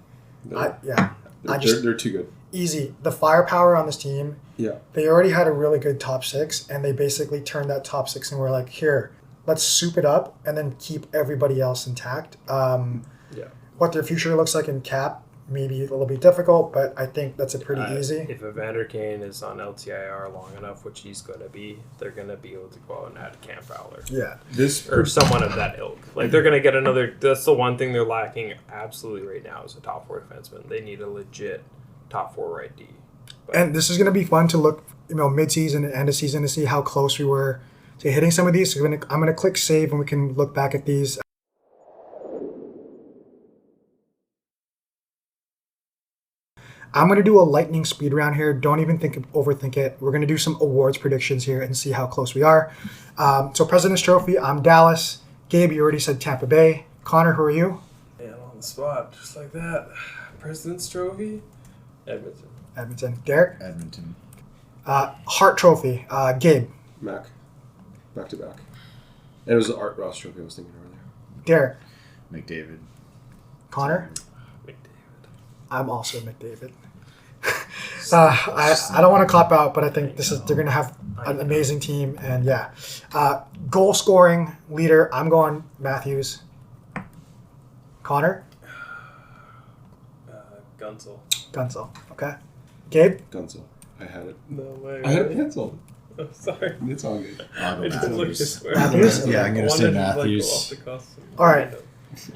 A: Yeah.
B: They're too good.
A: Easy. The firepower on this team.
B: Yeah.
A: They already had a really good top 6, and they basically turned that top 6 and were like, here, let's soup it up and then keep everybody else intact. What their future looks like in cap, maybe a little bit difficult, but I think that's a pretty easy.
C: If Evander Kane is on LTIR long enough, which he's going to be, they're going to be able to go out and add Cam Fowler.
A: Yeah.
C: Or someone of that ilk. Like, they're going to get another... That's the one thing they're lacking absolutely right now is a top 4 defenseman. They need a legit top 4 right D. But,
A: And this is going to be fun to look, mid-season and end of season to see how close we were to hitting some of these. So I'm going to click save and we can look back at these. I'm going to do a lightning speed round here. Don't even overthink it. We're going to do some awards predictions here and see how close we are. So President's Trophy, I'm Dallas. Gabe, you already said Tampa Bay. Connor, who are you?
C: man, on the spot, just like that. President's Trophy? Edmonton.
A: Edmonton. Derek?
D: Edmonton.
A: Hart Trophy, Gabe.
B: Mac. Back to back. And it was the Art Ross trophy I was thinking earlier.
A: Derek.
D: McDavid.
A: Connor?
C: McDavid.
A: I'm also McDavid. I don't want to cop out, but I think they're going to have an amazing team, and yeah, goal scoring leader. I'm going Matthews. Connor. Gunsel. Okay. Gabe.
B: Gunsel. I had it.
C: No way.
B: I had it penciled.
C: I'm sorry.
B: It's all good.
D: I'll go
C: I just looked
D: Matthews.
C: this way.
A: Matthews?
D: Yeah, I'm going to say
C: Wanted to,
D: Matthews.
C: go off the cuff.
A: All right.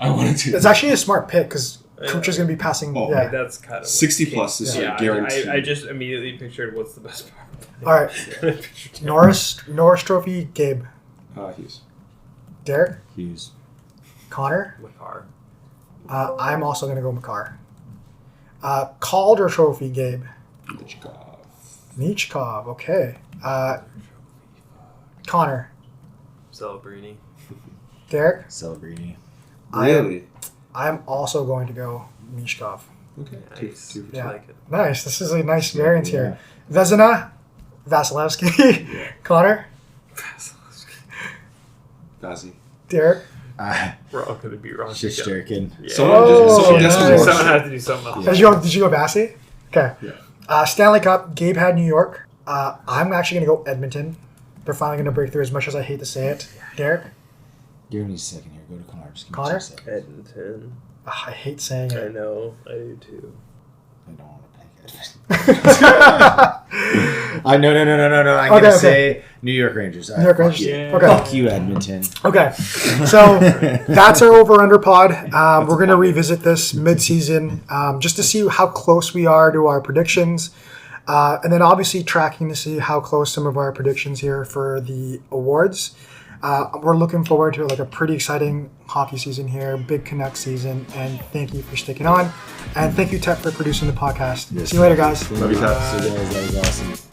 B: I wanted to.
A: It's actually a smart pick because Kucher's going to be passing.
B: Oh,
A: yeah.
C: That's kind of
B: 60 plus this year,
C: Yeah,
B: guaranteed.
C: I just immediately pictured what's the best part.
A: All right. Norris Trophy. Gabe.
B: Hughes.
A: Derek.
D: Hughes.
A: Connor.
C: Makar.
A: I'm also going to go Makar. Calder Trophy. Gabe. Nichkov. Okay. Connor.
C: Celebrini.
A: Derek.
D: Celebrini.
B: Really?
A: I'm also going to go Mishkov.
B: Okay.
C: Nice.
B: Two.
A: Yeah.
C: I like it.
A: Nice. This is a nice variant here. Vezina. Vasilevsky. Connor.
B: Vazzy.
A: Derek.
C: We're all going to be wrong.
D: Shisterkin.
C: Yeah.
B: Someone
A: nice.
C: Someone has to do something else.
A: Did you go Vassy? Okay.
B: Yeah.
A: Stanley Cup. Gabe had New York. I'm actually going to go Edmonton. They're finally going to break through as much as I hate to say it. Derek.
D: Give me a second here. Go to Connor. Just give me
A: Connor?
D: 2 seconds.
C: Edmonton.
A: I hate saying
C: I
A: it.
C: know. I do too.
D: I don't want to pick Edmonton. No. I'm going to say New York Rangers.
A: New York Rangers.
C: Yeah.
A: Okay.
D: Fuck you, Edmonton.
A: Okay, so that's our over/under pod. We're going to revisit this mid-season just to see how close we are to our predictions, and then obviously tracking to see how close some of our predictions here for the awards. We're looking forward to a pretty exciting hockey season here, big Canuck season, and thank you for sticking on, and thank you, Ted, for producing the podcast. See you later, guys.
B: Love you, Ted.
D: So guys, that was awesome.